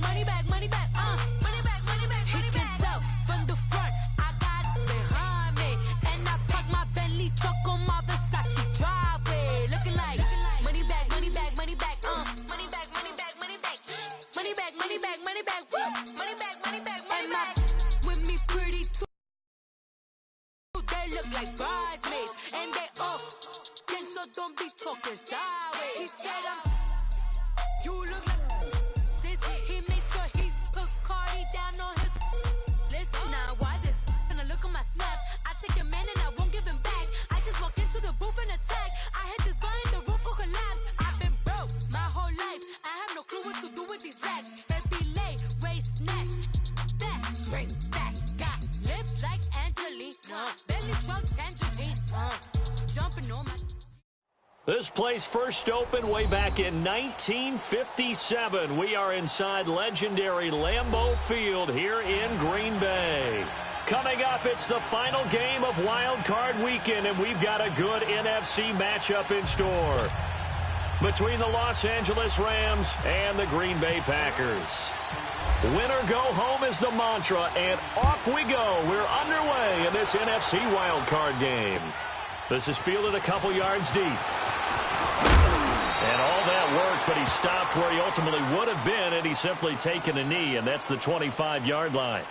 money back, money back, money back, money back, money back. He can tell from the front, I got it behind me, and I park my Bentley truck on my Versace driveway, looking like money back, money back, money back, money back, money back, money back, money back, money back, money back, money back, money back, money back. With me pretty too, they look like bridesmaids, and they all gang, so don't be talking sideways. He said you look like this. He made sure he put Cardi down on his list. Now why this? When I look at my snap, I take your man and I won't give him back. I just walk into the booth and attack. I hit this guy and the roof will collapse. I've been broke my whole life. I have no clue what to do with these racks. Baby lay, waist snatch, back, straight back. Got lips like Angelina, belly truck tangerine, jumping on my. This place first opened way back in 1957. We are inside legendary Lambeau Field here in Green Bay. Coming up, it's the final game of Wildcard Weekend, and we've got a good NFC matchup in store between the Los Angeles Rams and the Green Bay Packers. Win or go home is the mantra, and off we go. We're underway in this NFC Wildcard game. This is fielded a couple yards deep. And all that work, but he stopped where he ultimately would have been, and he's simply taken a knee, and that's the 25-yard line.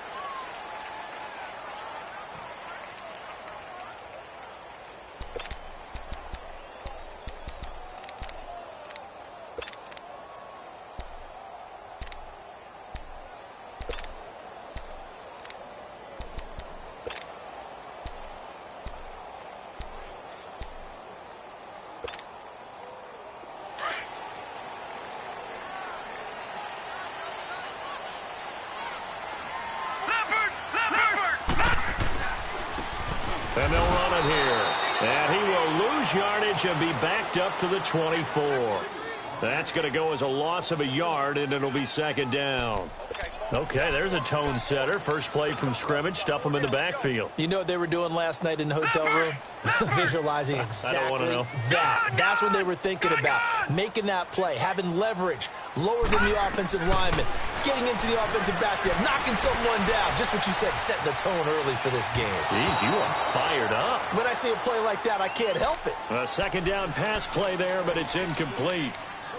And they'll run it here. And he will lose yardage and be backed up to the 24. That's going to go as a loss of a yard, and it'll be second down. Okay, there's a tone setter. First play from scrimmage, stuff them in the backfield. You know what they were doing last night in the hotel room? Visualizing exactly I don't want to know. that. That's what they were thinking about. Making that play, having leverage, lower than the offensive lineman, getting into the offensive backfield, knocking someone down. Just what you said, setting the tone early for this game. Jeez, you are fired up. When I see a play like that, I can't help it. A second down pass play there, but it's incomplete.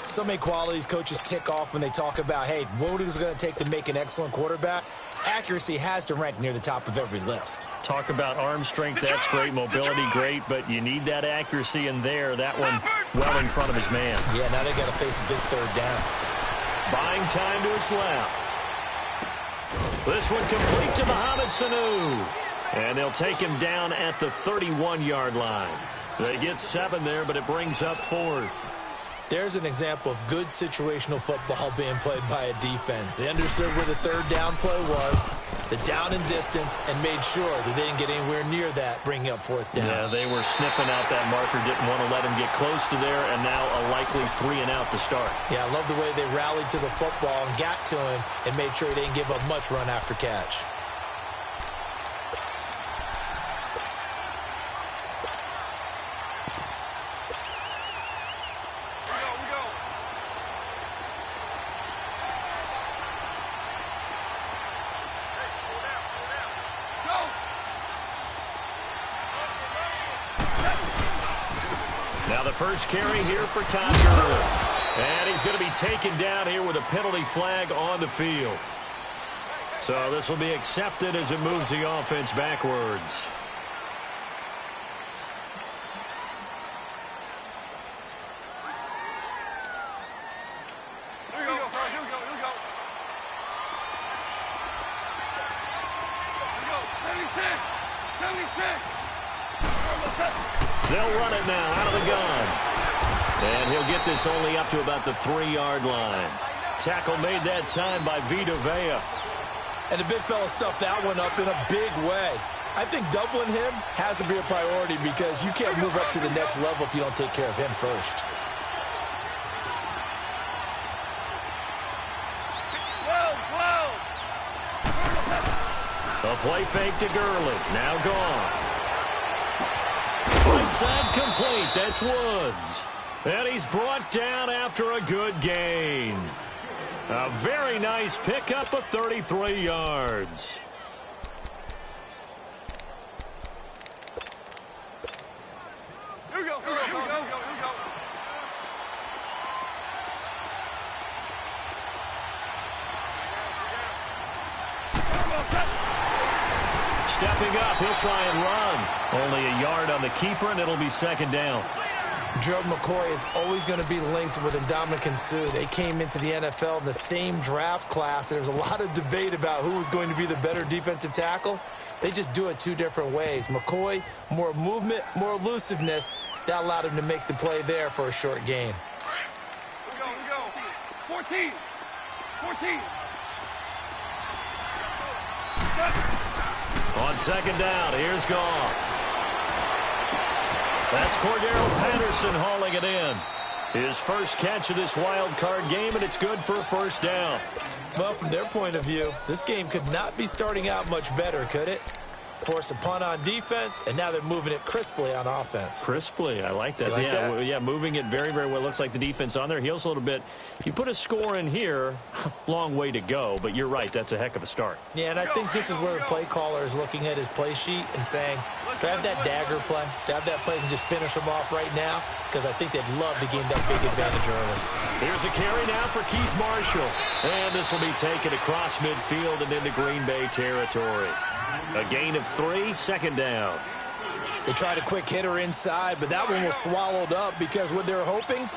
So many qualities coaches tick off when they talk about, hey, what is it going to take to make an excellent quarterback? Accuracy has to rank near the top of every list. Talk about arm strength, that's great. Mobility, great, but you need that accuracy in there. That one well in front of his man. Yeah, now they got to face a big third down. Buying time to his left. This one complete to Mohamed Sanu. And they'll take him down at the 31-yard line. They get 7 there, but it brings up 4th. There's an example of good situational football being played by a defense. They understood where the third down play was, the down and distance, and made sure that they didn't get anywhere near that, bringing up 4th down. Yeah, they were sniffing out that marker, didn't want to let him get close to there, and now a likely 3 and out to start. Yeah, I love the way they rallied to the football and got to him and made sure he didn't give up much run after catch. Now the first carry here for Todd Gurley. And he's going to be taken down here with a penalty flag on the field. So this will be accepted as it moves the offense backwards. Here we go. Here we go. 76. They'll run it now out of the gun. And he'll get this only up to about the 3-yard line. Tackle made that time by Vita Vea. And the big fella stuffed that one up in a big way. I think doubling him has to be a priority because you can't move up to the next level if you don't take care of him first. A play fake to Gurley. Now gone. Right side complete. That's Woods. And he's brought down after a good gain. A very nice pickup of 33 yards. Here we go. Stepping up, he'll try and run. Only a yard on the keeper, and it'll be second down. Gerald McCoy is always going to be linked with Ndamukong Suh. They came into the NFL in the same draft class. There's a lot of debate about who was going to be the better defensive tackle. They just do it two different ways. McCoy, more movement, more elusiveness. That allowed him to make the play there for a short gain. Here we go. 14. On second down, here's Goff. That's Cordero Patterson hauling it in. His first catch of this wild card game, and it's good for a first down. Well, from their point of view, this game could not be starting out much better, could it? Force a punt on defense, and now they're moving it crisply on offense. Crisply, I like that. Like that? Yeah, moving it very, very well. Looks like the defense on their heels a little bit. You put a score in here, long way to go, but you're right, that's a heck of a start. Yeah, and I think this is where the play caller is looking at his play sheet and saying, do I have that dagger play? Do I have that play and just finish them off right now? Because I think they'd love to gain that big advantage early. Here's a carry now for Keith Marshall. And this will be taken across midfield and into Green Bay territory. A gain of 3, second down. They tried a quick hitter inside, but that one was swallowed up because what they're hoping,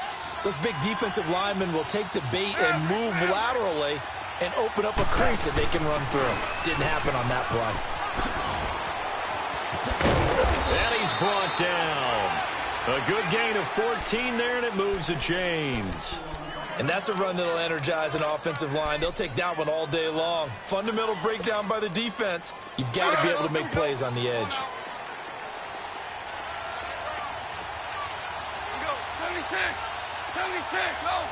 those big defensive linemen will take the bait and move laterally and open up a crease that they can run through. Didn't happen on that play. And he's brought down. A good gain of 14 there, and it moves the chains. And that's a run that'll energize an offensive line. They'll take that one all day long. Fundamental breakdown by the defense. You've got to be able to make plays on the edge. Here we go. 76. Go.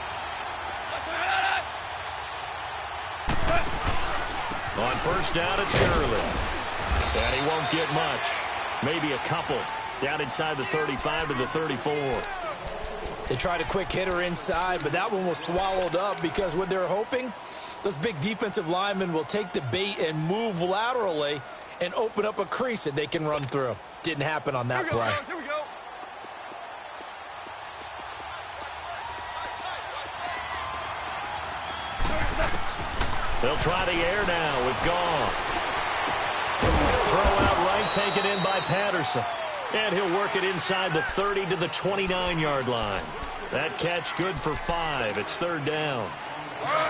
On first down, it's Gurley. And he won't get much. Maybe a couple. Down inside the 35 to the 34. They tried a quick hitter inside, but that one was swallowed up because what they're hoping, those big defensive linemen will take the bait and move laterally and open up a crease that they can run through. Didn't happen on that play. Here we go. They'll try the air now with Goff. Throw out right, taken in by Patterson. And he'll work it inside the 30 to the 29-yard line. That catch good for 5. It's third down.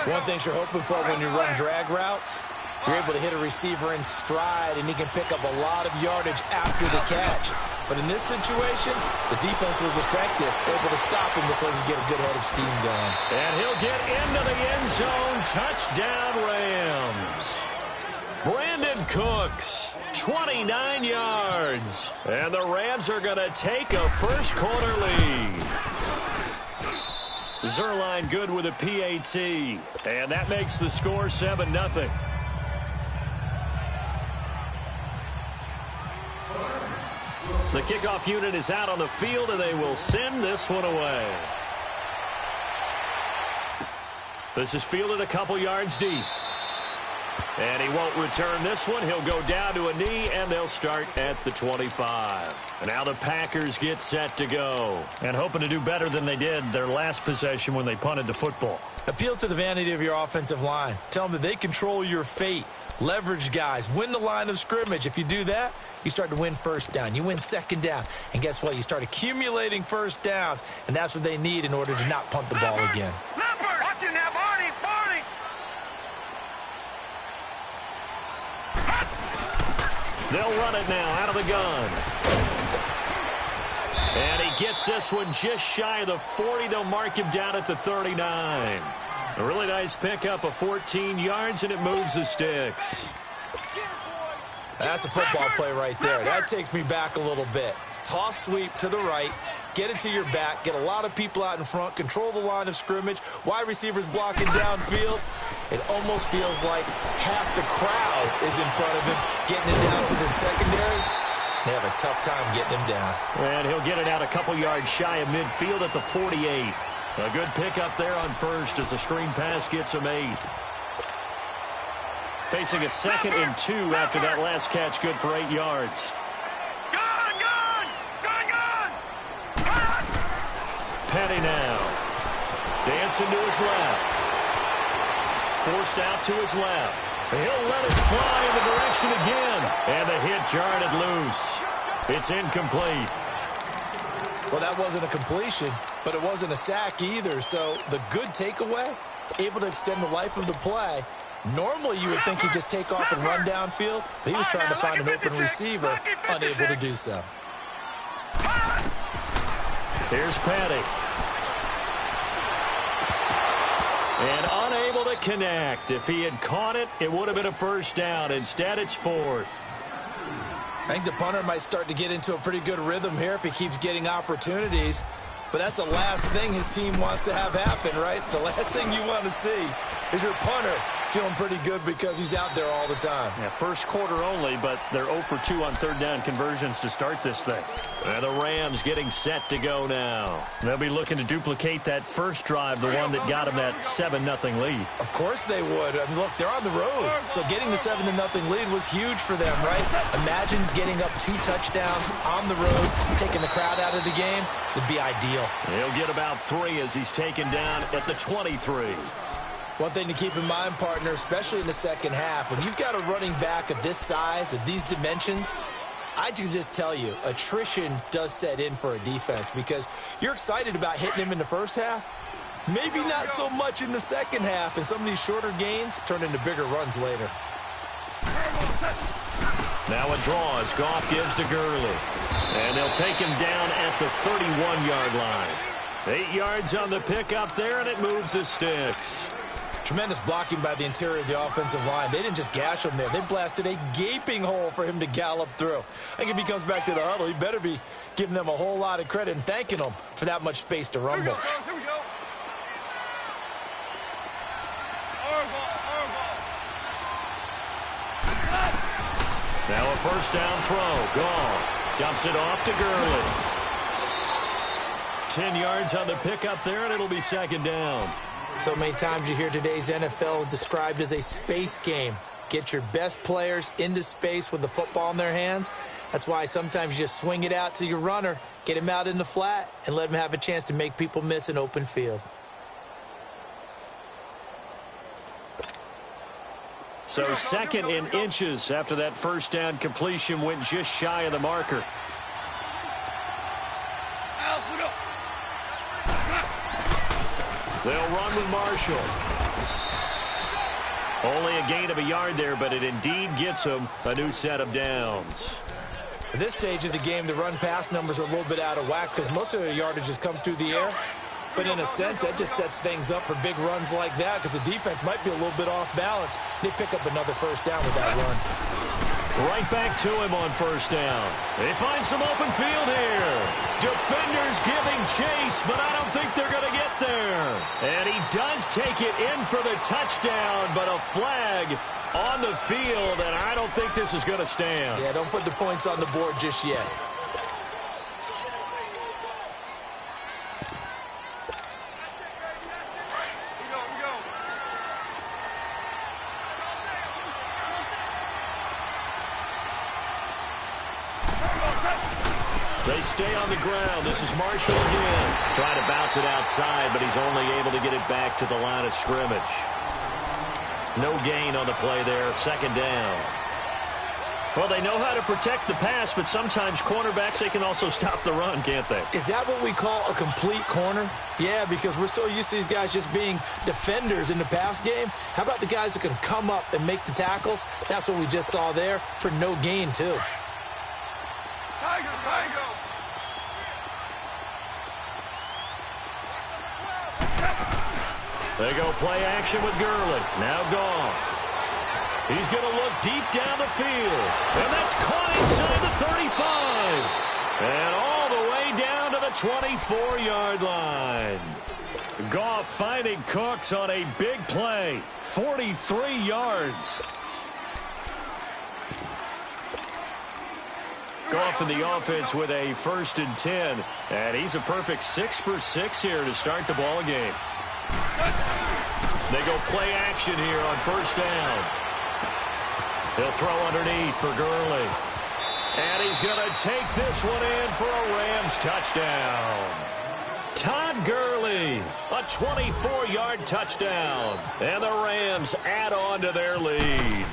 One thing you're hoping for when you run drag routes, you're able to hit a receiver in stride, and he can pick up a lot of yardage after the catch. But in this situation, the defense was effective, able to stop him before he get a good head of steam going. And he'll get into the end zone. Touchdown, Rams. Brandon Cooks, 29 yards. And the Rams are going to take a first-quarter lead. Zerline good with a PAT. And that makes the score 7-0. The kickoff unit is out on the field, and they will send this one away. This is fielded a couple yards deep. And he won't return this one. He'll go down to a knee, and they'll start at the 25. And now the Packers get set to go. And hoping to do better than they did their last possession when they punted the football. Appeal to the vanity of your offensive line. Tell them that they control your fate. Leverage guys. Win the line of scrimmage. If you do that, you start to win first down. You win second down. And guess what? You start accumulating first downs. And that's what they need in order to not punt the ball again. Watch it now, Barney. They'll run it now out of the gun. And he gets this one just shy of the 40. They'll mark him down at the 39. A really nice pickup of 14 yards, and it moves the sticks. That's a football play right there. That takes me back a little bit. Toss sweep to the right. Get it to your back. Get a lot of people out in front. Control the line of scrimmage. Wide receivers blocking downfield. It almost feels like half the crowd is in front of him, getting it down to the secondary. They have a tough time getting him down. And he'll get it out a couple yards shy of midfield at the 48. A good pickup there on first as the screen pass gets him 8. Facing a 2nd and 2 after that last catch, good for 8 yards. Petty now. Dancing to his left. Forced out to his left. He'll let it fly in the direction again. And the hit jarred it loose. It's incomplete. Well, that wasn't a completion, but it wasn't a sack either. So the good takeaway, able to extend the life of the play. Normally you would think he'd just take off and run downfield, but he was trying to find an open receiver, unable to do so. Here's Petty. And unable to connect. If he had caught it, it would have been a first down. Instead, it's 4th. I think the punter might start to get into a pretty good rhythm here if he keeps getting opportunities. But that's the last thing his team wants to have happen, right? The last thing you want to see is your punter feeling pretty good because he's out there all the time. Yeah, first quarter only, but they're 0 for 2 on third down conversions to start this thing. And the Rams getting set to go now. They'll be looking to duplicate that first drive, the one that got them that 7-0 lead. Of course they would. I mean, look, they're on the road. So getting the 7-0 lead was huge for them, right? Imagine getting up 2 touchdowns on the road, taking the crowd out of the game. It'd be ideal. He'll get about 3 as he's taken down at the 23. One thing to keep in mind, partner, especially in the second half, when you've got a running back of this size, of these dimensions, I can just tell you, attrition does set in for a defense because you're excited about hitting him in the first half. Maybe not so much in the second half, and some of these shorter gains turn into bigger runs later. Now a draw as Goff gives to Gurley. And they'll take him down at the 31-yard line. 8 yards on the pickup there, and it moves the sticks. Tremendous blocking by the interior of the offensive line. They didn't just gash him there. They blasted a gaping hole for him to gallop through. I think if he comes back to the huddle, he better be giving them a whole lot of credit and thanking them for that much space to rumble. Here we go. Now a first down throw. Goff dumps it off to Gurley. 10 yards on the pickup there, and it'll be second down. So many times you hear today's NFL described as a space game. Get your best players into space with the football in their hands. That's why sometimes you just swing it out to your runner, get him out in the flat, and let him have a chance to make people miss an open field. So 2nd and inches after that first down completion went just shy of the marker. They'll run with Marshall. Only a gain of a yard there, but it indeed gets them a new set of downs. At this stage of the game, the run-pass numbers are a little bit out of whack because most of their yardage has come through the air. But in a sense, that just sets things up for big runs like that because the defense might be a little bit off balance. They pick up another first down with that run. Right back to him on first down. They find some open field here. Defenders giving chase, but I don't think they're going to get there. And he does take it in for the touchdown, but a flag on the field, and I don't think this is going to stand. Yeah, don't put the points on the board just yet. They stay on the ground. This is Marshall again. Trying to bounce it outside, but he's only able to get it back to the line of scrimmage. No gain on the play there. Second down. Well, they know how to protect the pass, but sometimes cornerbacks, they can also stop the run, can't they? Is that what we call a complete corner? Yeah, because we're so used to these guys just being defenders in the pass game. How about the guys who can come up and make the tackles? That's what we just saw there for no gain, too. Tiger. They go play action with Gurley. Now Goff. He's going to look deep down the field. And that's caught inside the 35. And all the way down to the 24-yard line. Goff finding Cooks on a big play. 43 yards. Go off in the offense with a 1st and 10. And he's a perfect 6 for 6 here to start the ball game. They go play action here on 1st down. They'll throw underneath for Gurley. And he's going to take this one in for a Rams touchdown. Todd Gurley, a 24-yard touchdown. And the Rams add on to their lead.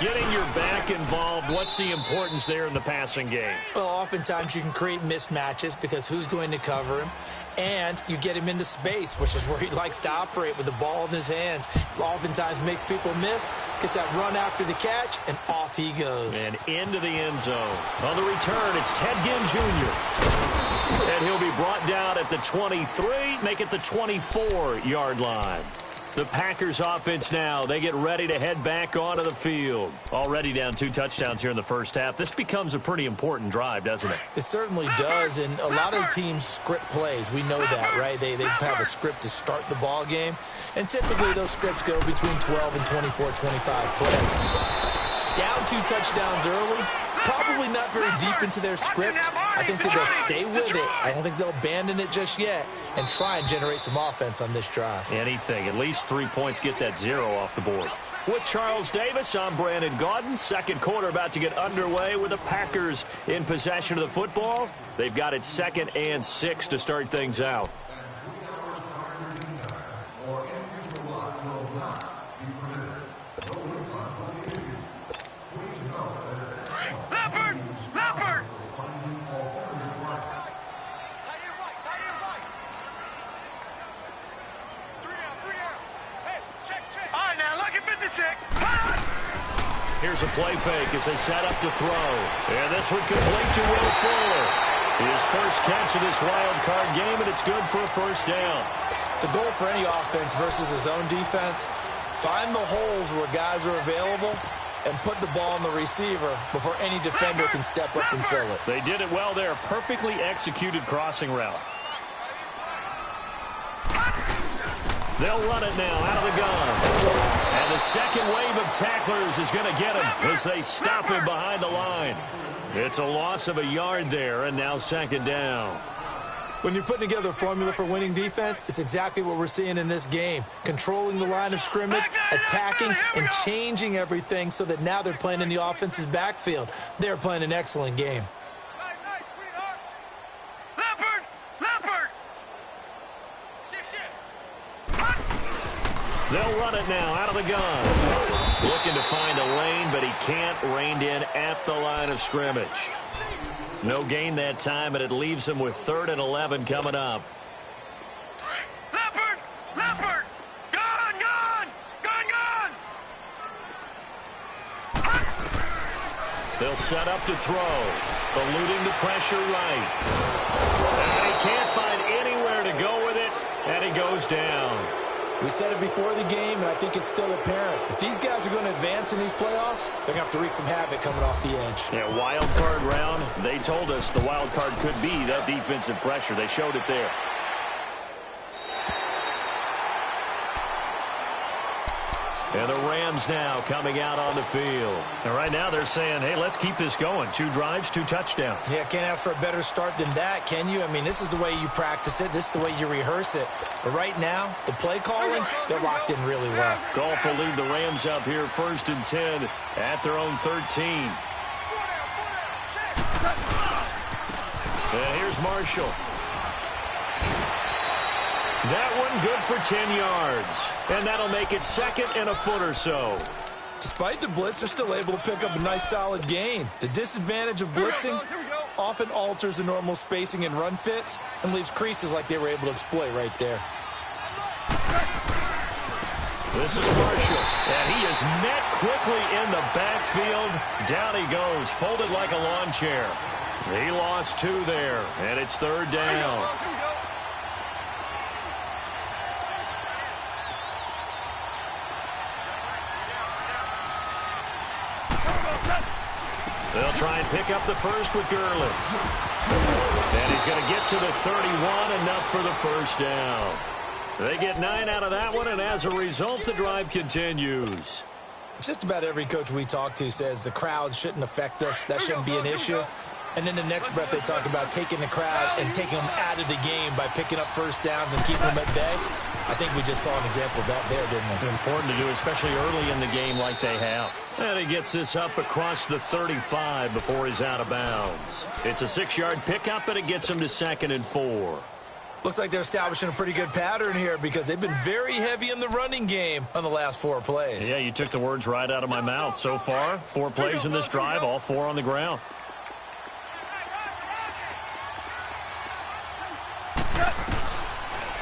Getting your back involved, what's the importance there in the passing game? Well, oftentimes you can create mismatches because who's going to cover him? And you get him into space, which is where he likes to operate with the ball in his hands. Oftentimes makes people miss, gets that run after the catch, and off he goes. And into the end zone. On the return, it's Ted Ginn Jr. And he'll be brought down at the 23, make it the 24-yard line. The Packers offense now, they get ready to head back onto the field. Already down 2 touchdowns here in the first half. This becomes a pretty important drive, doesn't it? It certainly does, and a lot of teams script plays. We know that, right? They have a script to start the ball game, and typically those scripts go between 12 and 24, 25 plays. Down 2 touchdowns early, probably not very deep into their script. I think that they'll stay with it. I don't think they'll abandon it just yet and try and generate some offense on this drive. Anything. At least 3 points, get that 0 off the board. With Charles Davis, I'm Brandon Gaudin. Second quarter about to get underway with the Packers in possession of the football. They've got it 2nd and 6 to start things out. Here's a play fake as they set up to throw. And this one complete to Will Fuller. His first catch of this wild card game, and it's good for a 1st down. The goal for any offense versus his own defense, find the holes where guys are available and put the ball on the receiver before any defender can step up and fill it. They did it well there. Perfectly executed crossing route. They'll run it now out of the gun. And the second wave of tacklers is going to get him as they stop him behind the line. It's a loss of a yard there, and now 2nd down. When you're putting together a formula for winning defense, it's exactly what we're seeing in this game. Controlling the line of scrimmage, attacking, and changing everything so that now they're playing in the offense's backfield. They're playing an excellent game. They'll run it now out of the gun. Looking to find a lane, but he can't. Reined in at the line of scrimmage. No gain that time, and it leaves him with 3rd and 11 coming up. Leopard! Gone! They'll set up to throw. Eluding the pressure right. And he can't find anywhere to go with it, and he goes down. We said it before the game, and I think it's still apparent. If these guys are going to advance in these playoffs, they're going to have to wreak some havoc coming off the edge. Yeah, wild card round. They told us the wild card could be that defensive pressure. They showed it there. And the Rams now coming out on the field. And right now they're saying, hey, let's keep this going. 2 drives, 2 touchdowns. Yeah, can't ask for a better start than that, can you? I mean, this is the way you practice it. This is the way you rehearse it. But right now, the play calling, they're locked in really well. Goff will lead the Rams up here 1st and 10 at their own 13. And here's Marshall. That one good for 10 yards. And that'll make it 2nd and a foot or so. Despite the blitz, they're still able to pick up a nice solid gain. The disadvantage of blitzing often alters the normal spacing and run fits and leaves creases like they were able to exploit right there. This is Marshall. And he is met quickly in the backfield. Down he goes, folded like a lawn chair. He lost 2 there, and it's 3rd down. They'll try and pick up the first with Gurley. And he's going to get to the 31, enough for the 1st down. They get 9 out of that one, and as a result, the drive continues. Just about every coach we talk to says the crowd shouldn't affect us. That shouldn't be an issue. And then the next breath they talk about taking the crowd and taking them out of the game by picking up first downs and keeping them at bay. I think we just saw an example of that there, didn't we? Important to do, especially early in the game like they have. And he gets this up across the 35 before he's out of bounds. It's a 6-yard pickup, and it gets him to 2nd and 4. Looks like they're establishing a pretty good pattern here because they've been very heavy in the running game on the last 4 plays. Yeah, you took the words right out of my mouth. So far, 4 plays in this drive, all 4 on the ground.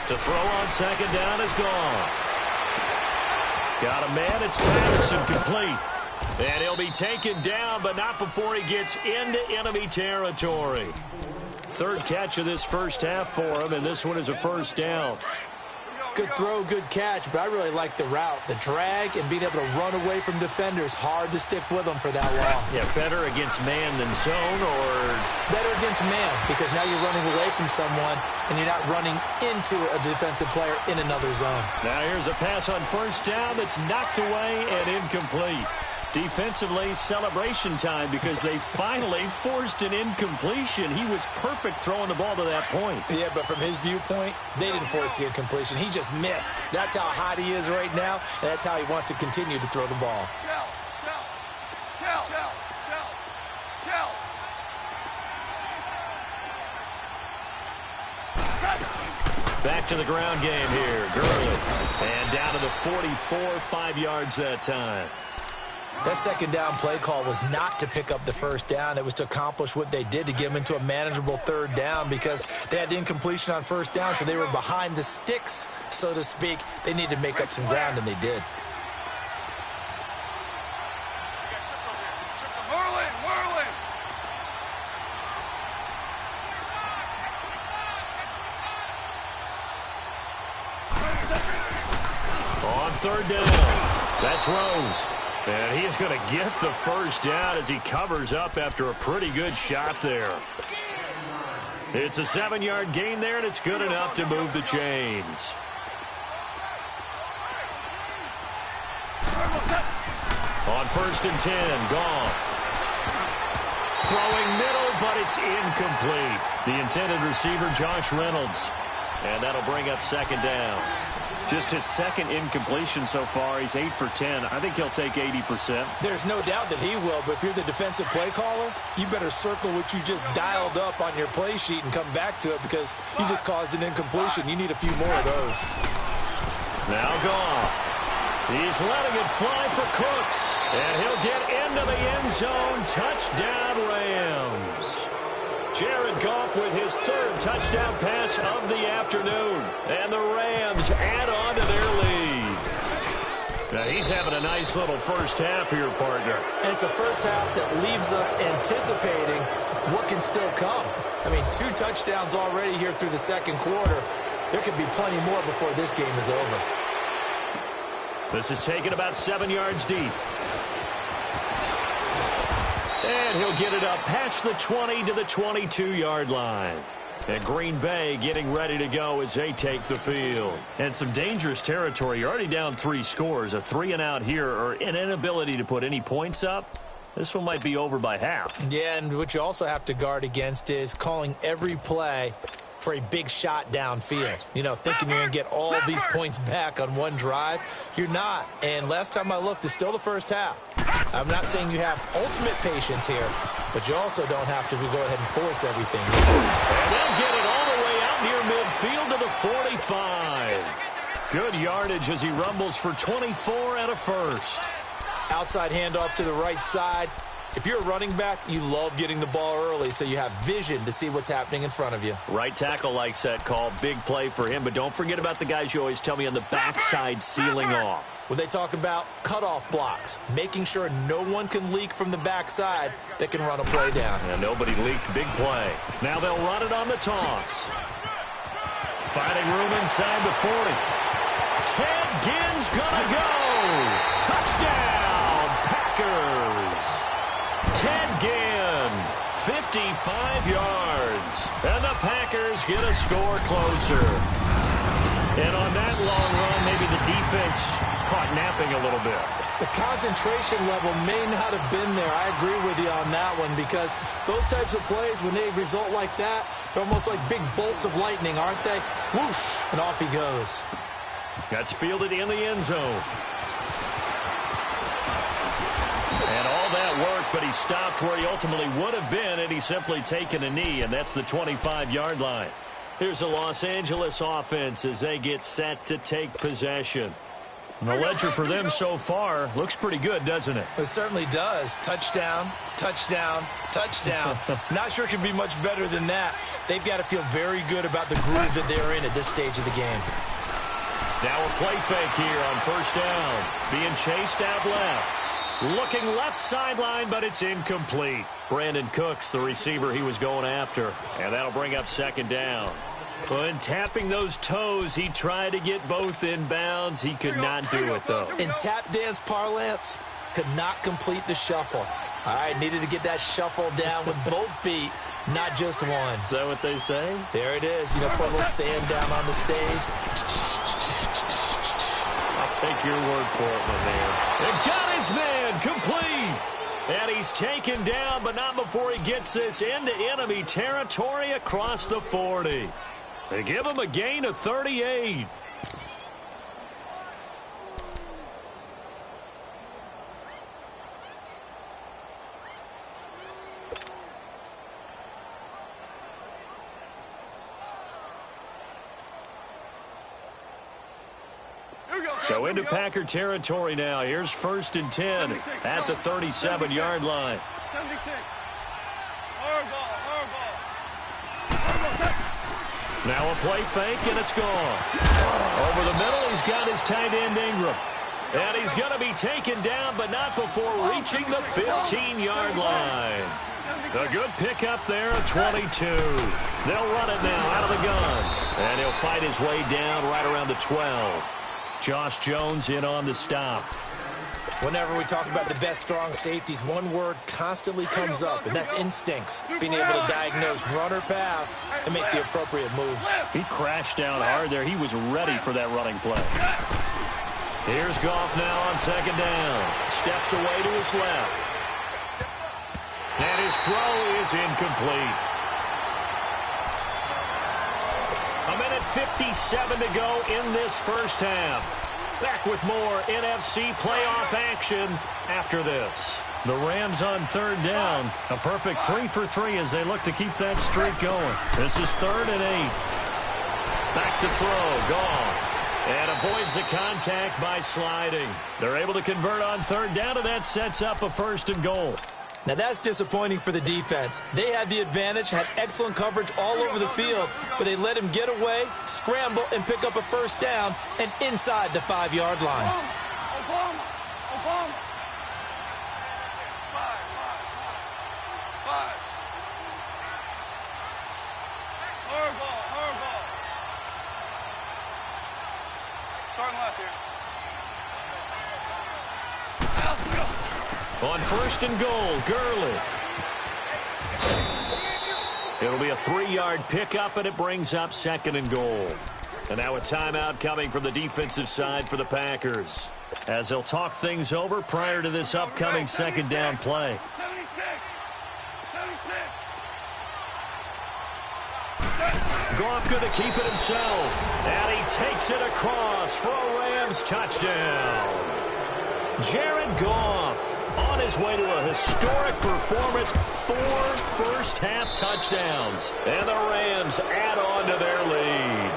To throw on 2nd down is gone. Got a man. It's Patterson complete. And he'll be taken down, but not before he gets into enemy territory. 3rd catch of this first half for him, and this one is a first down. Good throw, good catch, but I really like the route. The drag and being able to run away from defenders, hard to stick with them for that long. Yeah, better against man than zone, or better against man, because now you're running away from someone and you're not running into a defensive player in another zone. Now here's a pass on first down that's knocked away and incomplete. Defensively, celebration time because they finally forced an incompletion. He was perfect throwing the ball to that point. Yeah, but from his viewpoint, they didn't force the incompletion. He just missed. That's how hot he is right now, and that's how he wants to continue to throw the ball. Back to the ground game here. Gurley. And down to the 44, 5 yards that time. That 2nd down play call was not to pick up the first down. It was to accomplish what they did to get them into a manageable 3rd down because they had the incompletion on first down, so they were behind the sticks, so to speak. They needed to make up some ground, and they did. On 3rd down, that's Rose. And he's going to get the first down as he covers up after a pretty good shot there. It's a 7-yard gain there, and it's good enough to move the chains. On 1st and 10, Goff. Throwing middle, but it's incomplete. The intended receiver, Josh Reynolds. And that'll bring up 2nd down. Just his 2nd incompletion so far. He's 8 for 10. I think he'll take 80%. There's no doubt that he will, but if you're the defensive play caller, you better circle what you just dialed up on your play sheet and come back to it because you just caused an incompletion. You need a few more of those. Now Goff. He's letting it fly for Cooks. And he'll get into the end zone. Touchdown, Rams. Jared Goff with his 3rd touchdown pass of the afternoon. And the Rams add on to their lead. Now he's having a nice little first half here, partner. And it's a first half that leaves us anticipating what can still come. I mean, 2 touchdowns already here through the 2nd quarter. There could be plenty more before this game is over. This is taken about 7 yards deep. And he'll get it up past the 20 to the 22-yard line. And Green Bay getting ready to go as they take the field. And some dangerous territory. You're already down 3 scores. A 3-and-out here or an inability to put any points up. This one might be over by half. Yeah, and what you also have to guard against is calling every play for a big shot downfield. You know, thinking you're going to get all these points back on one drive. You're not. And last time I looked, it's still the first half. I'm not saying you have ultimate patience here, but you also don't have to go ahead and force everything. And they'll get it all the way out near midfield to the 45. Good yardage as he rumbles for 24 and a first. Outside handoff to the right side. If you're a running back, you love getting the ball early so you have vision to see what's happening in front of you. Right tackle likes that call. Big play for him, but don't forget about the guys you always tell me on the backside sealing off. When they talk about cutoff blocks, making sure no one can leak from the backside that can run a play down. And nobody leaked. Big play. Now they'll run it on the toss. Finding room inside the 40. Ted Ginn's gonna go. Touchdown, Packers. Ted Ginn, 55 yards. And the Packers get a score closer. And on that long run, maybe the defense caught napping a little bit. The concentration level may not have been there. I agree with you on that one, because those types of plays, when they result like that, they're almost like big bolts of lightning, aren't they? Whoosh, and off he goes. That's fielded in the end zone. And all that work, but he stopped where he ultimately would have been, and he's simply taken a knee, and that's the 25-yard line. Here's the Los Angeles offense as they get set to take possession. And the ledger for them so far looks pretty good, doesn't it? It certainly does. Touchdown, touchdown, touchdown. Not sure it can be much better than that. They've got to feel very good about the groove that they're in at this stage of the game. Now a play fake here on first down. Being chased out left. Looking left sideline, but it's incomplete. Brandon Cooks, the receiver he was going after. And that'll bring up second down. When tapping those toes, he tried to get both in bounds. He could not do it, though. In tap dance parlance, could not complete the shuffle. All right, needed to get that shuffle down with both feet, not just one. Is that what they say? There it is. You know, put a little sand down on the stage. I'll take your word for it, my man. And got his man complete. And he's taken down, but not before he gets this into enemy territory across the 40. They give him a gain of 38. So into Packer territory now. Here's first and 10 at the 37-yard line. 76. Hard ball. Now a play fake, and it's gone. Over the middle, he's got his tight end Ingram. And he's going to be taken down, but not before reaching the 15-yard line. A good pickup there, 22. They'll run it now out of the gun. And he'll fight his way down right around the 12. Josh Jones in on the stop. Whenever we talk about the best strong safeties, one word constantly comes up, and that's instincts. Being able to diagnose run or pass and make the appropriate moves. He crashed down hard there. He was ready for that running play. Here's Goff now on second down. Steps away to his left. And his throw is incomplete. A minute 57 to go in this first half. Back with more NFC playoff action after this. The Rams on third down. A perfect 3 for 3 as they look to keep that streak going. This is 3rd and 8. Back to throw. Goff. And avoids the contact by sliding. They're able to convert on third down, and that sets up a 1st and goal. Now that's disappointing for the defense. They had the advantage, had excellent coverage all over the field, but they let him get away, scramble, and pick up a 1st down and inside the 5-yard line. Obama. Five. Hard ball. Starting left here. On 1st and goal, Gurley. It'll be a 3-yard pickup, and it brings up 2nd and goal. And now a timeout coming from the defensive side for the Packers, as they'll talk things over prior to this upcoming 2nd down play. 76. Goff going to keep it himself. And he takes it across for a Rams touchdown. Jared Goff on his way to a historic performance, 4 first-half touchdowns. And the Rams add on to their lead.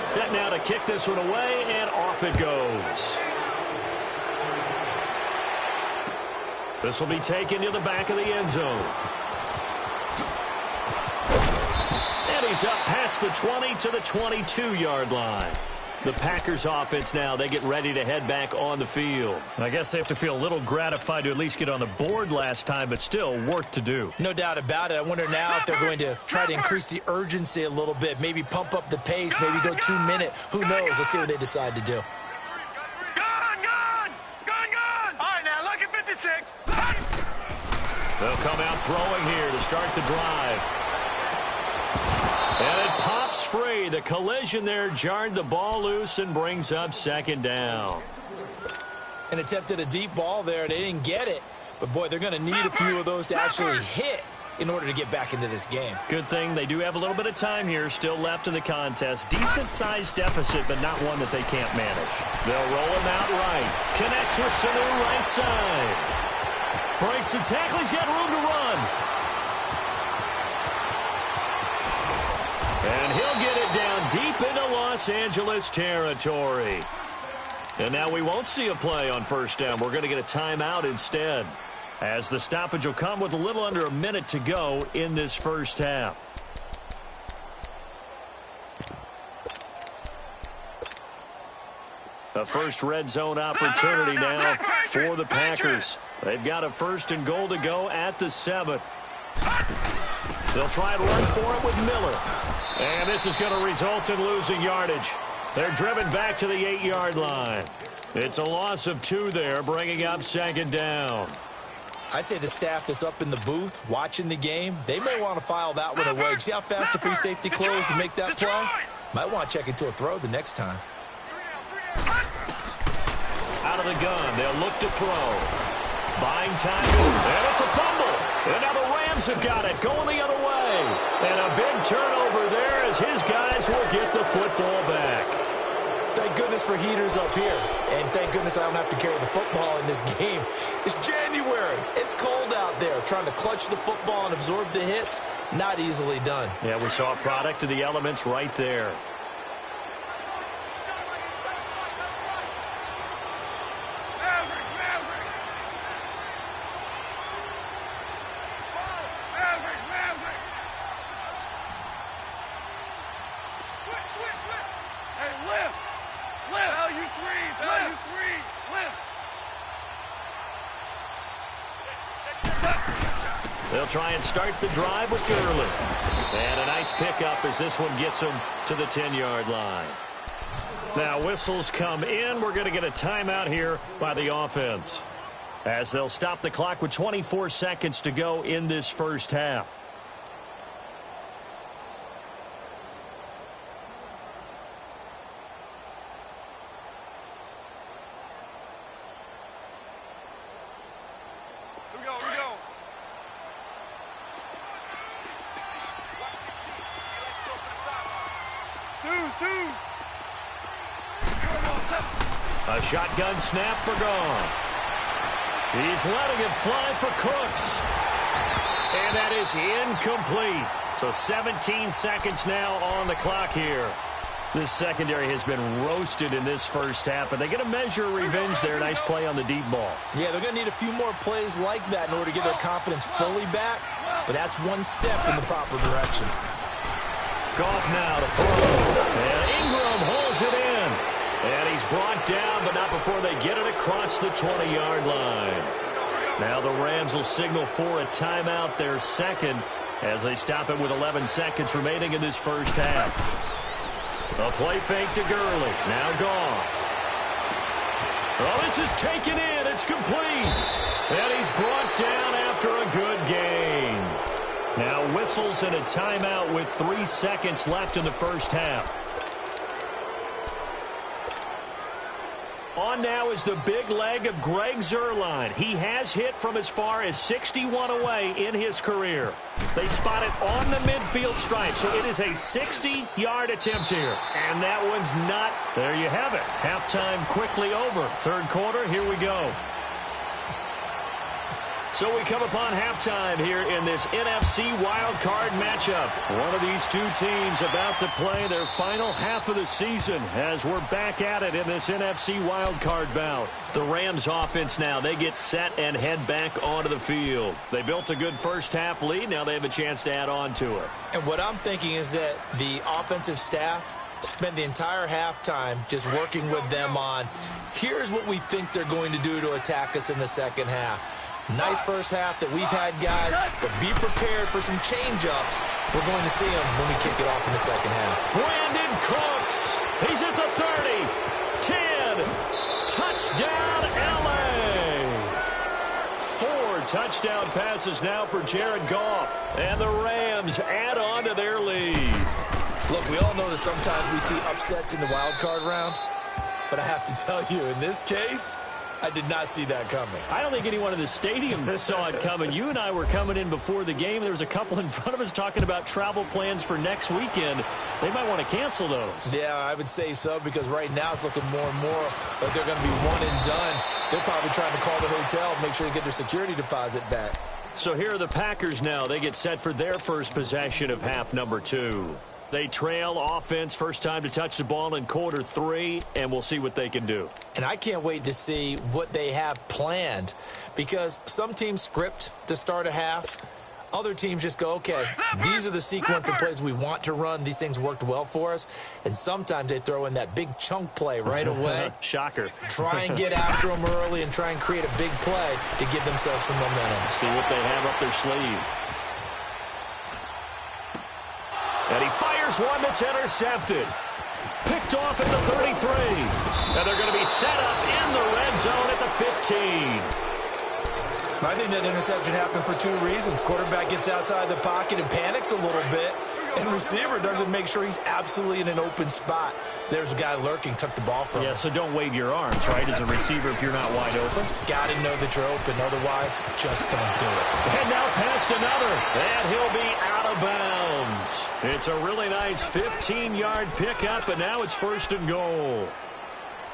Set now to kick this one away, and off it goes. This will be taken to the back of the end zone. And he's up past the 20 to the 22-yard line. The Packers offense now, they get ready to head back on the field. I guess they have to feel a little gratified to at least get on the board last time, but still work to do. No doubt about it. I wonder now if they're going to try to increase the urgency a little bit, maybe pump up the pace, maybe go 2-minute. Who knows? Let's see what they decide to do. Gone! All right, now, look at 56. They'll come out throwing here to start the drive. And it pops free. The collision there jarred the ball loose and brings up second down. An attempt at a deep ball there. They didn't get it. But, boy, they're going to need a few of those to actually hit in order to get back into this game. Good thing they do have a little bit of time here still left in the contest. Decent-sized deficit, but not one that they can't manage. They'll roll him out right. Connects with Sanu right side. Breaks the tackle. He's got room to run. And he'll get it down deep into Los Angeles territory. And now we won't see a play on first down. We're going to get a timeout instead, as the stoppage will come with a little under a minute to go in this first half. A first red zone opportunity now for the Packers. They've got a first and goal to go at the 7. They'll try and run for it with Miller. And this is going to result in losing yardage. They're driven back to the 8-yard line. It's a loss of 2 there, bringing up second down. I'd say the staff that's up in the booth watching the game, they may want to file that one away. See how fast the free safety closed to make that play? Might want to check into a throw the next time. Out of the gun, they'll look to throw. Buying time, and it's a fumble. And now the Rams have got it, going the other way. And a big turnover there as his guys will get the football back. Thank goodness for heaters up here. And thank goodness I don't have to carry the football in this game. It's January. It's cold out there. Trying to clutch the football and absorb the hits, not easily done. Yeah, we saw a product of the elements right there. They'll try and start the drive with Gurley. And a nice pickup as this one gets him to the 10-yard line. Now whistles come in. We're going to get a timeout here by the offense, as they'll stop the clock with 24 seconds to go in this first half. A shotgun snap for Goff. He's letting it fly for Cooks. And that is incomplete. So 17 seconds now on the clock here. This secondary has been roasted in this first half, but they get a measure of revenge there. Nice play on the deep ball. Yeah, they're going to need a few more plays like that in order to get their confidence fully back, but that's one step in the proper direction. Goff now to throw. And Ingram holds it in. And he's brought down, but not before they get it across the 20-yard line. Now the Rams will signal for a timeout, their second, as they stop it with 11 seconds remaining in this first half. A play fake to Gurley. Now Goff. Oh, this is taken in. It's complete. And he's brought down after a good gain. Now whistles and a timeout with 3 seconds left in the first half. On now is the big leg of Greg Zuerlein. He has hit from as far as 61 away in his career. They spot it on the midfield stripe, so it is a 60-yard attempt here. And that one's not. There you have it. Halftime quickly over. Third quarter, here we go. So we come upon halftime here in this NFC Wildcard matchup. One of these two teams about to play their final half of the season as we're back at it in this NFC Wildcard bout. The Rams offense now, they get set and head back onto the field. They built a good first half lead. Now they have a chance to add on to it. And what I'm thinking is that the offensive staff spent the entire halftime just working with them on, here's what we think they're going to do to attack us in the second half. Nice first half that we've had, guys, but be prepared for some change-ups. We're going to see them when we kick it off in the second half. Brandon Cooks. He's at the 30. 10. Touchdown, L.A. 4 touchdown passes now for Jared Goff. And the Rams add on to their lead. Look, we all know that sometimes we see upsets in the wild card round, but I have to tell you, in this case, I did not see that coming. I don't think anyone in the stadium saw it coming. You and I were coming in before the game. There was a couple in front of us talking about travel plans for next weekend. They might want to cancel those. Yeah, I would say so, because right now it's looking more and more like they're going to be one and done. They're probably trying to call the hotel and make sure they get their security deposit back. So here are the Packers now. They get set for their first possession of half number 2. They trail offense, first time to touch the ball in quarter 3, and we'll see what they can do. And I can't wait to see what they have planned, because some teams script to start a half. Other teams just go, okay, these are the sequence of plays we want to run. These things worked well for us. And sometimes they throw in that big chunk play right away. Shocker. Try and get after them early and try and create a big play to give themselves some momentum. See what they have up their sleeve. And he fires one that's intercepted. Picked off at the 33. And they're going to be set up in the red zone at the 15. I think that interception happened for 2 reasons. Quarterback gets outside the pocket and panics a little bit. And receiver doesn't make sure he's absolutely in an open spot. So there's a guy lurking, took the ball from him. Yeah, so don't wave your arms, right, as a receiver if you're not wide open. Got to know that you're open. Otherwise, just don't do it. And now past another. And he'll be out of bounds. It's a really nice 15-yard pickup, and now it's 1st and goal.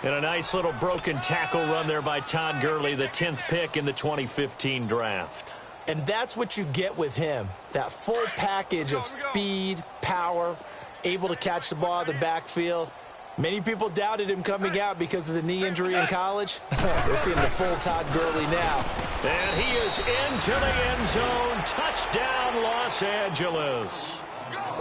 And a nice little broken tackle run there by Todd Gurley, the 10th pick in the 2015 draft. And that's what you get with him, that full package of speed, power, able to catch the ball out of the backfield. Many people doubted him coming out because of the knee injury in college. They're seeing the full Todd Gurley now. And he is into the end zone. Touchdown, Los Angeles.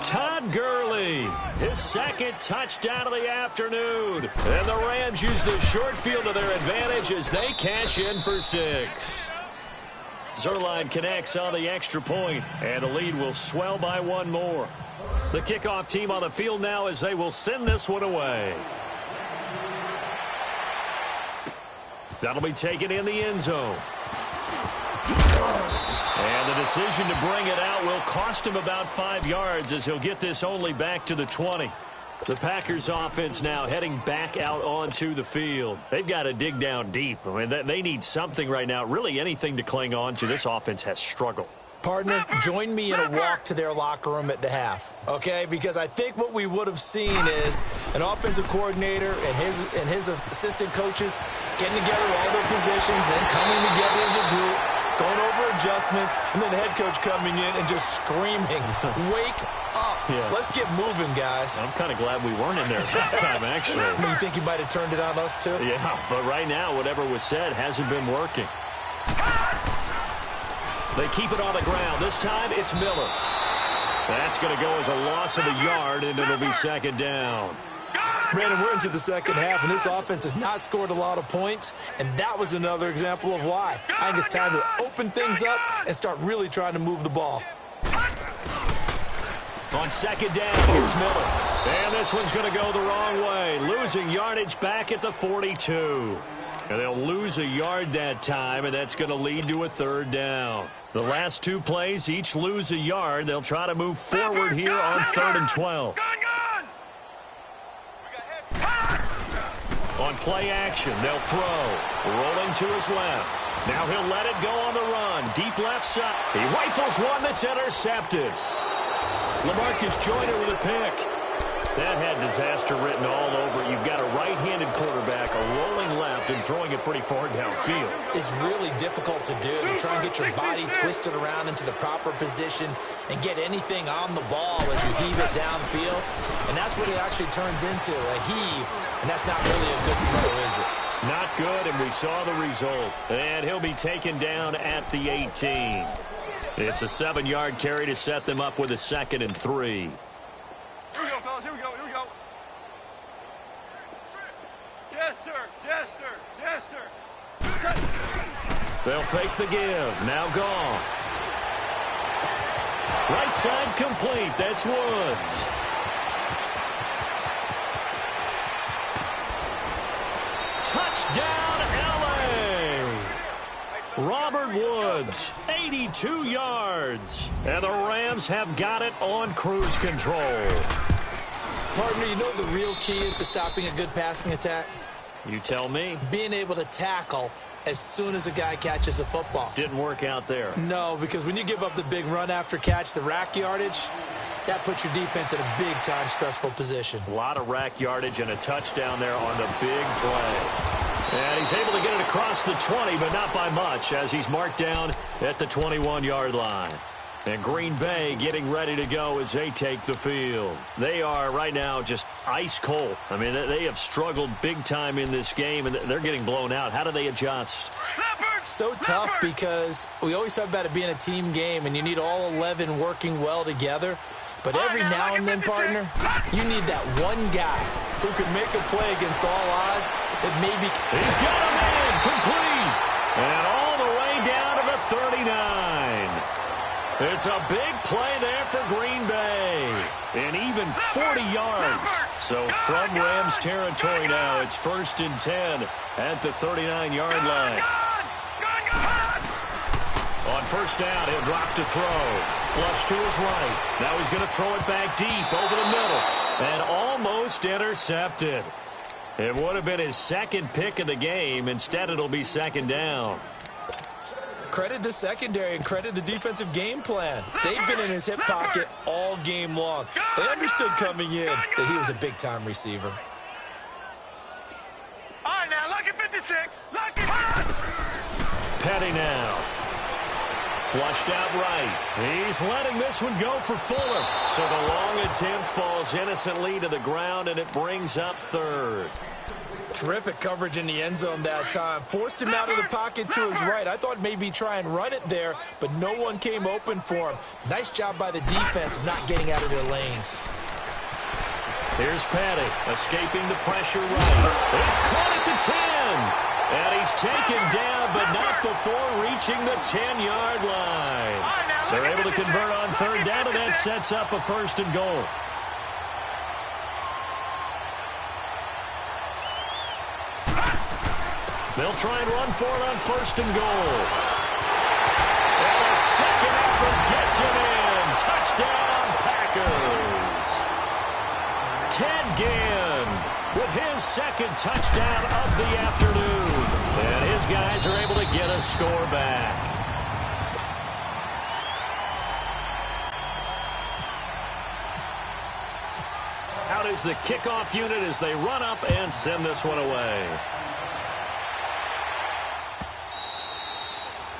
Todd Gurley, his 2nd touchdown of the afternoon. And the Rams use the short field to their advantage as they cash in for 6. Zerline connects on the extra point, and the lead will swell by 1 more. The kickoff team on the field now as they will send this one away. That'll be taken in the end zone. And the decision to bring it out will cost him about 5 yards as he'll get this only back to the 20. The Packers offense now heading back out onto the field. They've got to dig down deep. I mean, they need something right now, really anything to cling on to. This offense has struggled. Partner, join me in a walk to their locker room at the half, okay? Because I think what we would have seen is an offensive coordinator and his assistant coaches getting together all their positions, then coming together as a group, going over adjustments, and then the head coach coming in and just screaming, wake up. Yeah. Let's get moving, guys. I'm kind of glad we weren't in there that time, actually. You think he might have turned it on us, too? Yeah, but right now, whatever was said hasn't been working. They keep it on the ground. This time, it's Miller. That's going to go as a loss of a yard, and it'll be 2nd down. Brandon, we're into the second half, and this offense has not scored a lot of points, and that was another example of why. I think it's time to open things up and start really trying to move the ball. On 2nd down, here's Miller. And this one's going to go the wrong way. Losing yardage back at the 42. And they'll lose a yard that time, and that's going to lead to a 3rd down. The last 2 plays each lose a yard. They'll try to move forward here on 3rd and 12. On play action, they'll throw. Rolling to his left. Now he'll let it go on the run. Deep left side. He rifles one that's intercepted. LaMarcus Joyner with a pick. That had disaster written all over it. You've got a right-handed quarterback, a rolling left, and throwing it pretty far downfield. It's really difficult to do, to try and get your body twisted around into the proper position and get anything on the ball as you heave it downfield. And that's what it actually turns into, a heave. And that's not really a good throw, is it? Not good, and we saw the result. And he'll be taken down at the 18. It's a 7-yard carry to set them up with a 2nd and 3. Here we go, fellas. Here we go. Here we go. Jester. They'll fake the give. Now gone. Right side complete. That's Woods. Touchdown, L.A. Robert Woods, 82 yards. And the Rams have got it on cruise control. Partner, you know the real key is to stopping a good passing attack? You tell me. Being able to tackle as soon as a guy catches a football. Didn't work out there. No, because when you give up the big run after catch, the rack yardage, that puts your defense in a big-time stressful position. A lot of rack yardage and a touchdown there on the big play. And he's able to get it across the 20, but not by much, as he's marked down at the 21-yard line. And Green Bay getting ready to go as they take the field. They are right now just ice cold. I mean, they have struggled big time in this game, and they're getting blown out. How do they adjust? So tough because we always talk about it being a team game, and you need all 11 working well together. But every now and then, partner, you need that one guy who can make a play against all odds that maybe... He's got a man complete. And all the way down to the 39. It's a big play there for Green Bay. And even 40 yards. So from Rams territory now, it's 1st and 10 at the 39-yard line. On first down, he'll drop to throw. Flush to his right. Now he's going to throw it back deep over the middle. And almost intercepted. It would have been his second pick of the game. Instead, it'll be 2nd down. Credit the secondary and credit the defensive game plan. They've been in his hip pocket all game long. They understood coming in that he was a big-time receiver. All right, now, look at 56. Look at... Petty now. Flushed out right. He's letting this one go for Fuller. So the long attempt falls innocently to the ground, and it brings up 3rd. Terrific coverage in the end zone that time. Forced him out of the pocket to his right. I thought maybe try and run it there, but no one came open for him. Nice job by the defense of not getting out of their lanes. Here's Petty, escaping the pressure right. It's caught at the 10. And he's taken down, but not before reaching the 10-yard line. They're able to convert on 3rd down, and that sets up a 1st and goal. They'll try and run for it on 1st and goal. And a second effort gets him in. Touchdown, Packers. Ted Ginn with his 2nd touchdown of the afternoon. And his guys are able to get a score back. Out is the kickoff unit as they run up and send this one away.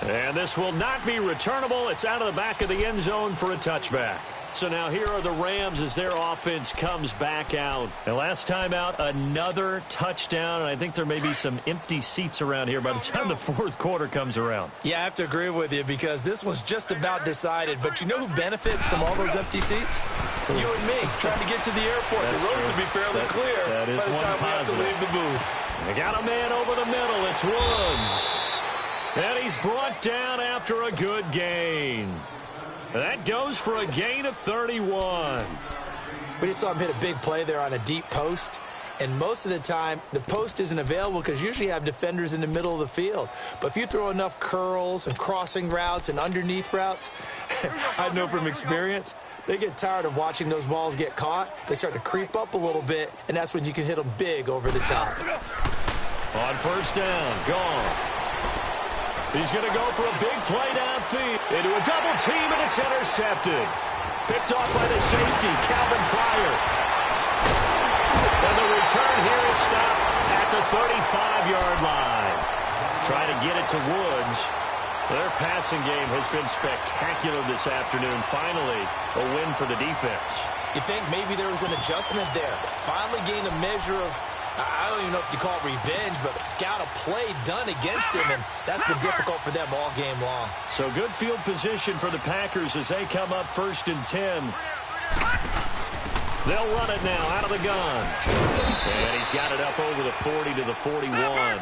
And this will not be returnable. It's out of the back of the end zone for a touchback. So now here are the Rams as their offense comes back out. And last time out, another touchdown. And I think there may be some empty seats around here by the time the 4th quarter comes around. Yeah, I have to agree with you because this was just about decided. But you know who benefits from all those empty seats? You and me, trying to get to the airport. That's the roads true. will be fairly clear that is by the time we have to positive. leave the booth. They got a man over the middle. It's Woods. And he's brought down after a good gain. That goes for a gain of 31. We just saw him hit a big play there on a deep post. And most of the time, the post isn't available because usually you have defenders in the middle of the field. But if you throw enough curls and crossing routes and underneath routes, I know from experience, they get tired of watching those balls get caught. They start to creep up a little bit, and that's when you can hit them big over the top. On 1st down, gone. He's going to go for a big play downfield. Into a double team, and it's intercepted. Picked off by the safety, Calvin Pryor. And the return here is stopped at the 35-yard line. Trying to get it to Woods. Their passing game has been spectacular this afternoon. Finally, a win for the defense. You think maybe there was an adjustment there. Finally gained a measure of, I don't even know if you call it revenge, but got a play done against him, and that's been difficult for them all game long. So good field position for the Packers as they come up 1st and 10. They'll run it now out of the gun. And he's got it up over the 40 to the 41.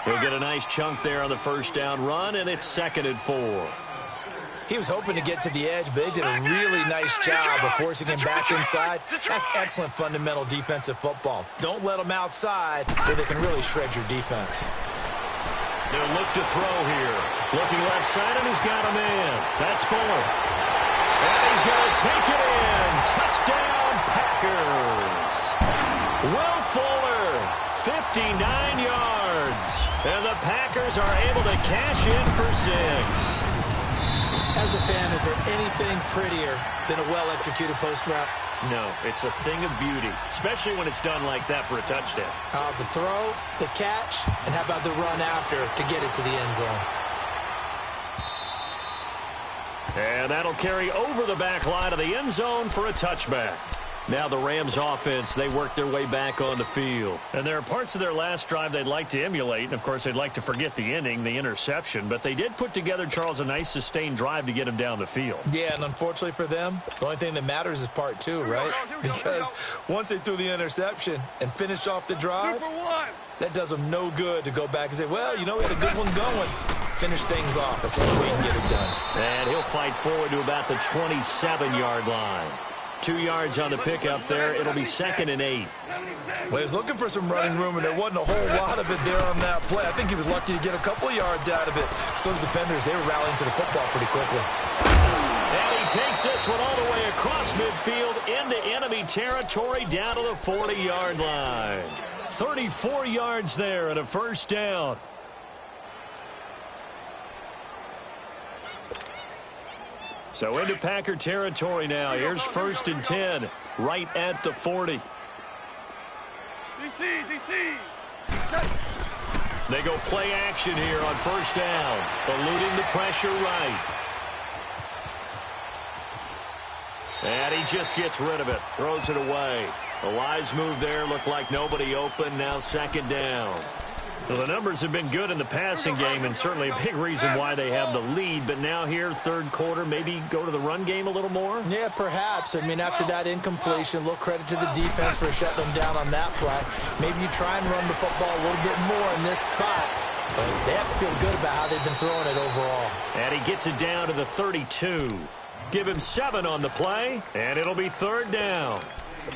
He'll get a nice chunk there on the 1st down run, and it's 2nd and 4. He was hoping to get to the edge, but they did a really nice job of forcing him back inside. That's excellent fundamental defensive football. Don't let them outside where they can really shred your defense. They'll look to throw here. Looking left side, and he's got a man. That's Fuller. And he's going to take it in. Touchdown, Packers. Will Fuller, 59 yards. And the Packers are able to cash in for 6. As a fan, is there anything prettier than a well-executed post route? No, it's a thing of beauty, especially when it's done like that for a touchdown. The throw, the catch, and how about the run after to get it to the end zone? And that'll carry over the back line of the end zone for a touchback. Now the Rams offense, they work their way back on the field. And there are parts of their last drive they'd like to emulate. And, of course, they'd like to forget the ending, the interception. But they did put together, Charles, a nice sustained drive to get him down the field. Yeah, and unfortunately for them, the only thing that matters is part 2, right? Because once they threw the interception and finished off the drive, that does them no good to go back and say, well, you know, we had a good one going. Finish things off. That's the only way you can get it done. And he'll fight forward to about the 27-yard line. 2 yards on the pickup there. It'll be 2nd and 8. Well, he was looking for some running room, and there wasn't a whole lot of it there on that play. I think he was lucky to get a couple of yards out of it. So those defenders, they were rallying to the football pretty quickly. And he takes this one all the way across midfield into enemy territory down to the 40-yard line. 34 yards there and a first down. So into Packer territory now. Here's 1st and 10, right at the 40. DC. They go play action here on first down, eluding the pressure right. And he just gets rid of it, throws it away. A wise move there, looked like nobody open, now 2nd down. Well, the numbers have been good in the passing game, and certainly a big reason why they have the lead. But now here, 3rd quarter, maybe go to the run game a little more? Yeah, perhaps. I mean, after that incompletion, a little credit to the defense for shutting them down on that play. Maybe you try and run the football a little bit more in this spot. But they have to feel good about how they've been throwing it overall. And he gets it down to the 32. Give him 7 on the play, and it'll be 3rd down.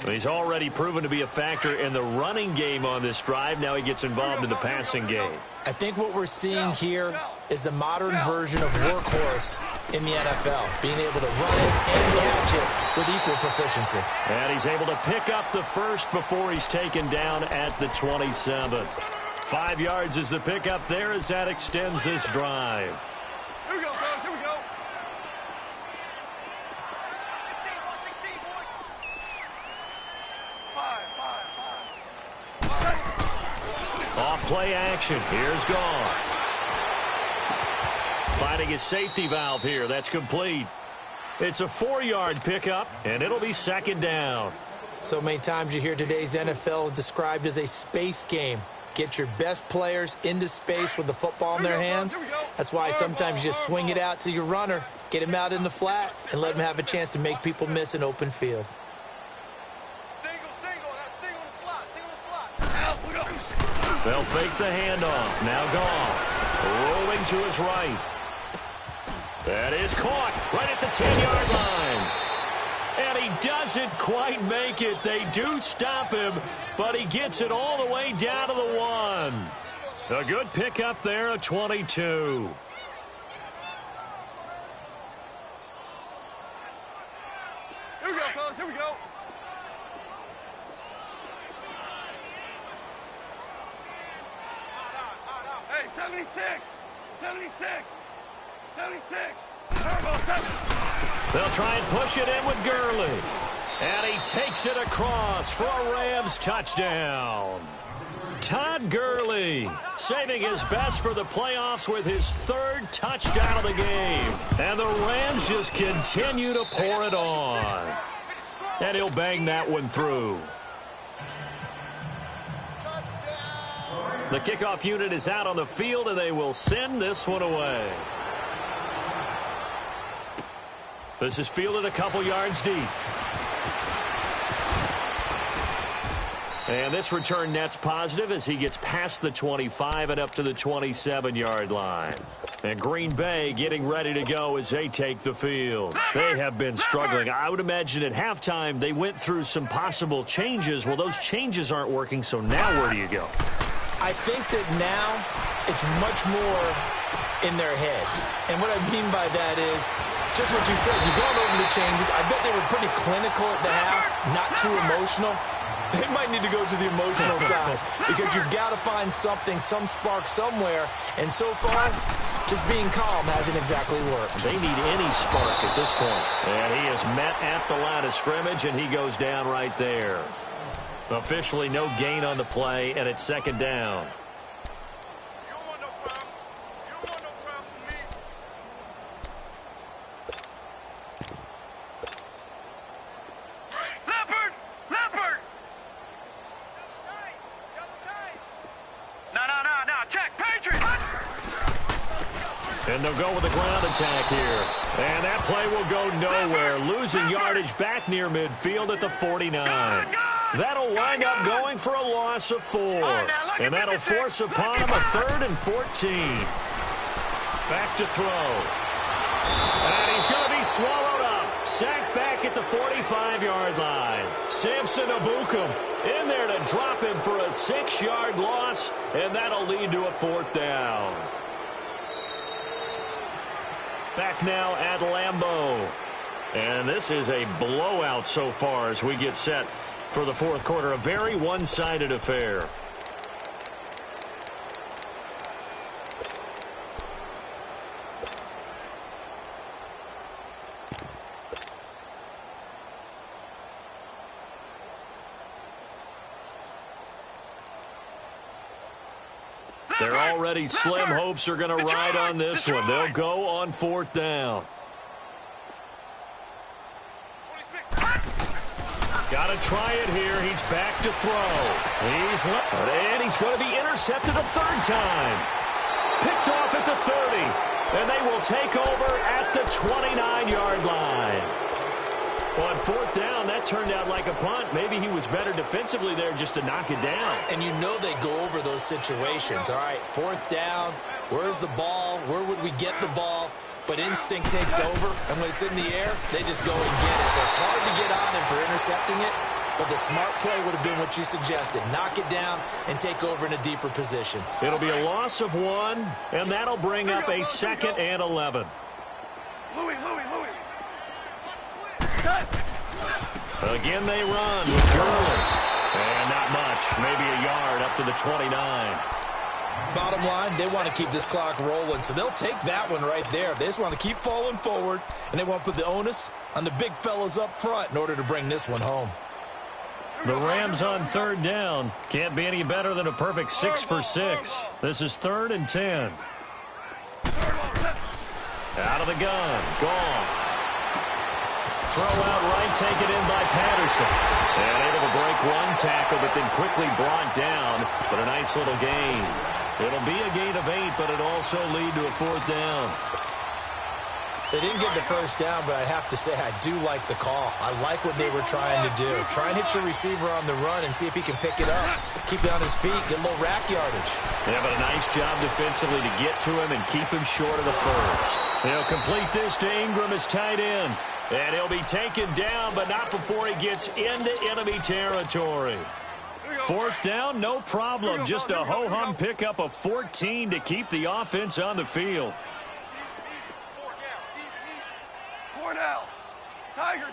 He's already proven to be a factor in the running game on this drive. Now he gets involved in the passing game. I think what we're seeing here is the modern version of workhorse in the NFL, being able to run it and catch it with equal proficiency. And he's able to pick up the first before he's taken down at the 27. 5 yards is the pickup there as that extends this drive. Here we go, fellas. Here we go. Off play action. Here's Goff. Finding his safety valve here. That's complete. It's a 4-yard pickup, and it'll be 2nd down. So many times you hear today's NFL described as a space game. Get your best players into space with the football in their hands. That's why sometimes you just swing it out to your runner, get him out in the flat, and let him have a chance to make people miss an open field. They'll fake the handoff. Now Goff rolling to his right. That is caught right at the 10-yard line. And he doesn't quite make it. They do stop him, but he gets it all the way down to the 1. A good pickup there, a 22. Here we go, fellas. Here we go. Hey, 76. 76. 76. They'll try and push it in with Gurley. And he takes it across for a Rams touchdown. Todd Gurley saving his best for the playoffs with his 3rd touchdown of the game. And the Rams just continue to pour it on. And he'll bang that one through. The kickoff unit is out on the field, and they will send this one away. This is fielded a couple yards deep. And this return net's positive as he gets past the 25 and up to the 27-yard line. And Green Bay getting ready to go as they take the field. They have been struggling. I would imagine at halftime they went through some possible changes. Well, those changes aren't working, so now where do you go? I think that now it's much more in their head. And what I mean by that is just what you said. You're going over the changes. I bet they were pretty clinical at the half, not too emotional. They might need to go to the emotional side because you've got to find something, some spark somewhere. And so far, just being calm hasn't exactly worked. They need any spark at this point. And he is met at the line of scrimmage, and he goes down right there. Officially no gain on the play, and it's second down. And they'll go with a ground attack here. And that play will go nowhere. Losing yardage back near midfield at the 49. That'll wind up going for a loss of 4. And that'll force upon him a 3rd and 14. Back to throw. And he's going to be swallowed up. Sacked back at the 45-yard line. Samson Abukum in there to drop him for a 6-yard loss. And that'll lead to a 4th down. Back now at Lambeau. And this is a blowout so far as we get set for the 4th quarter. A very one-sided affair. They're already slim hopes are going to ride on this one. They'll go on 4th down. Got to try it here. He's back to throw. And he's going to be intercepted a 3rd time. Picked off at the 30. And they will take over at the 29-yard line. Well, on 4th down, that turned out like a punt. Maybe he was better defensively there just to knock it down. And you know they go over those situations. All right, 4th down, where's the ball? Where would we get the ball? But instinct takes over, and when it's in the air, they just go and get it. So it's hard to get on him for intercepting it, but the smart play would have been what you suggested. Knock it down and take over in a deeper position. It'll be a loss of 1, and that'll bring up a 2nd and 11. Louis. Again, they run with Gurley. And not much. Maybe a yard up to the 29. Bottom line, they want to keep this clock rolling, so they'll take that one right there. They just want to keep falling forward, and they want to put the onus on the big fellas up front in order to bring this one home. The Rams on 3rd down. Can't be any better than a perfect 6 for 6. This is 3rd and 10. Out of the gun. Gone. Throw out right, taken in by Patterson. And able to break one tackle, but then quickly brought down. But a nice little gain. It'll be a gain of 8, but it'll also lead to a 4th down. They didn't get the 1st down, but I have to say I do like the call. I like what they were trying to do. Try and hit your receiver on the run and see if he can pick it up. Keep it on his feet, get a little rack yardage. Yeah, but a nice job defensively to get to him and keep him short of the 1st. He'll complete this to Ingram as tight end. And he'll be taken down, but not before he gets into enemy territory. 4th down, no problem. Just a ho-hum pickup of 14 to keep the offense on the field. Cornell. Tiger.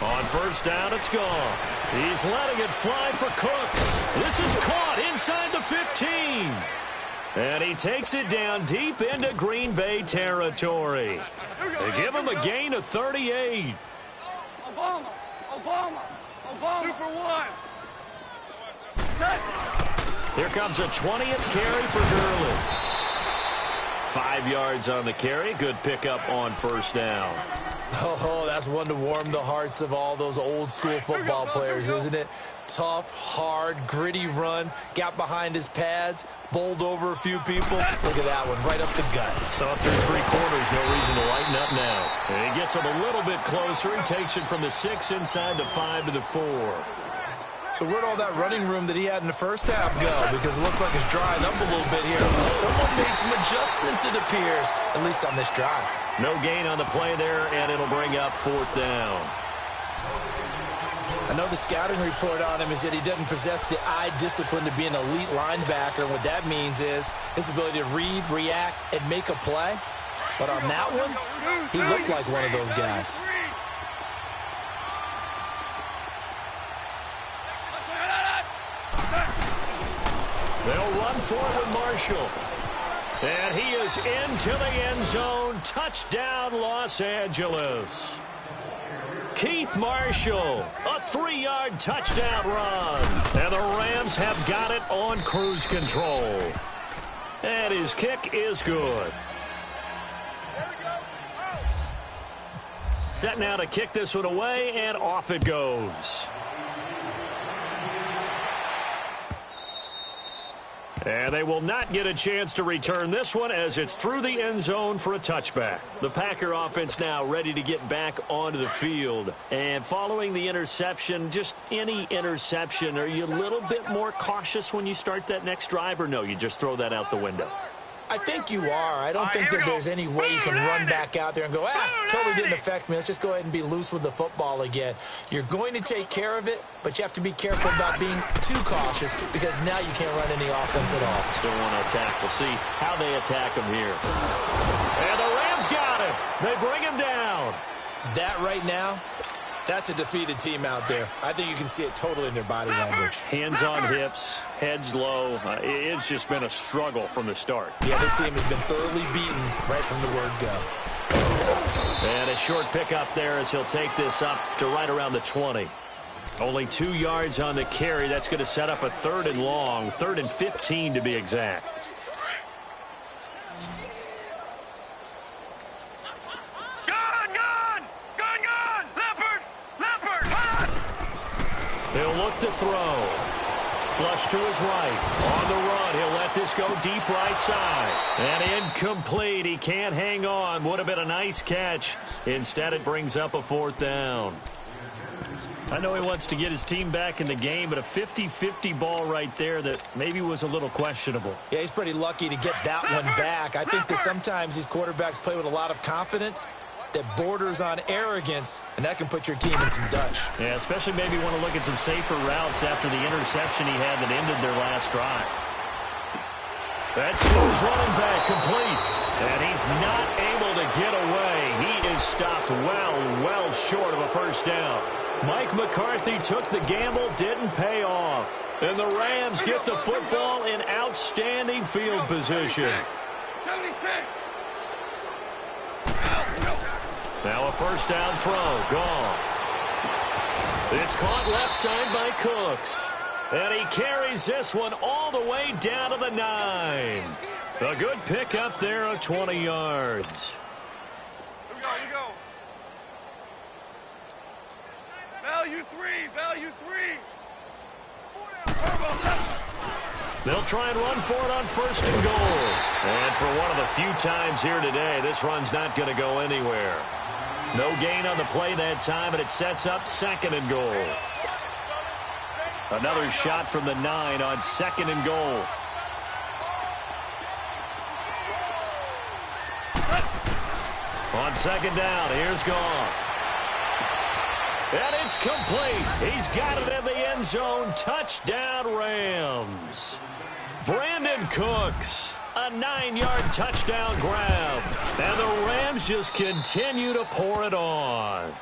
On 1st down, it's gone. He's letting it fly for Cooks. This is caught inside the 15. And he takes it down deep into Green Bay territory. They give him a gain of 38. Obama. Super 1. Here comes a 20th carry for Gurley. 5 yards on the carry. Good pickup on 1st down. Oh, that's one to warm the hearts of all those old school football players, isn't it? Tough, hard, gritty run. Got behind his pads, bowled over a few people. Look at that one, right up the gut. So through 3 quarters, no reason to lighten up now. And he gets him a little bit closer. He takes it from the 6 inside the 5 to the 4. So where'd all that running room that he had in the 1st half go? Because it looks like it's drying up a little bit here. Someone made some adjustments, it appears, at least on this drive. No gain on the play there, and it'll bring up 4th down. I know the scouting report on him is that he doesn't possess the eye discipline to be an elite linebacker. And what that means is his ability to read, react, and make a play. But on that one, he looked like one of those guys. They'll run forward, Marshall. And he is into the end zone. Touchdown, Los Angeles. Keith Marshall, a 3-yard touchdown run. And the Rams have got it on cruise control. And his kick is good. Set now to kick this one away, and off it goes. And they will not get a chance to return this one as it's through the end zone for a touchback. The Packer offense now ready to get back onto the field. And following the interception, just any interception, are you a little bit more cautious when you start that next drive, or no, you just throw that out the window? I think you are. I don't think that there's any way you can run back out there and go, totally didn't affect me. Let's just go ahead and be loose with the football again. You're going to take care of it, but you have to be careful about being too cautious because now you can't run any offense at all. Still want to attack. We'll see how they attack him here. And the Rams got him. They bring him down. That right now, that's a defeated team out there. I think you can see it totally in their body language. Hands on hips, heads low. It's just been a struggle from the start. Yeah, this team has been thoroughly beaten right from the word go. And a short pickup there as he'll take this up to right around the 20. Only 2 yards on the carry. That's going to set up a 3rd and long, 3rd and 15 to be exact. He'll look to throw. Flush to his right. On the run, he'll let this go deep right side. And incomplete. He can't hang on. Would have been a nice catch. Instead, it brings up a 4th down. I know he wants to get his team back in the game, but a 50-50 ball right there that maybe was a little questionable. Yeah, he's pretty lucky to get that one back. I think that sometimes these quarterbacks play with a lot of confidence that borders on arrogance, and that can put your team in some Dutch. Yeah, especially maybe want to look at some safer routes after the interception he had that ended their last drive. That's to his running back, complete. And he's not able to get away. He is stopped well short of a 1st down. Mike McCarthy took the gamble, didn't pay off. And the Rams get the football in outstanding field position. 76. Now a 1st down throw, gone. It's caught left side by Cooks. And he carries this one all the way down to the 9. A good pickup there of 20 yards. Here we go. Value 3. They'll try and run for it on 1st and goal. And for one of the few times here today, this run's not going to go anywhere. No gain on the play that time, and it sets up 2nd and goal. Another shot from the 9 on 2nd and goal. On 2nd down, here's Goff. And it's complete. He's got it in the end zone. Touchdown, Rams. Brandon Cooks, a 9-yard touchdown grab. And the Rams just continue to pour it on.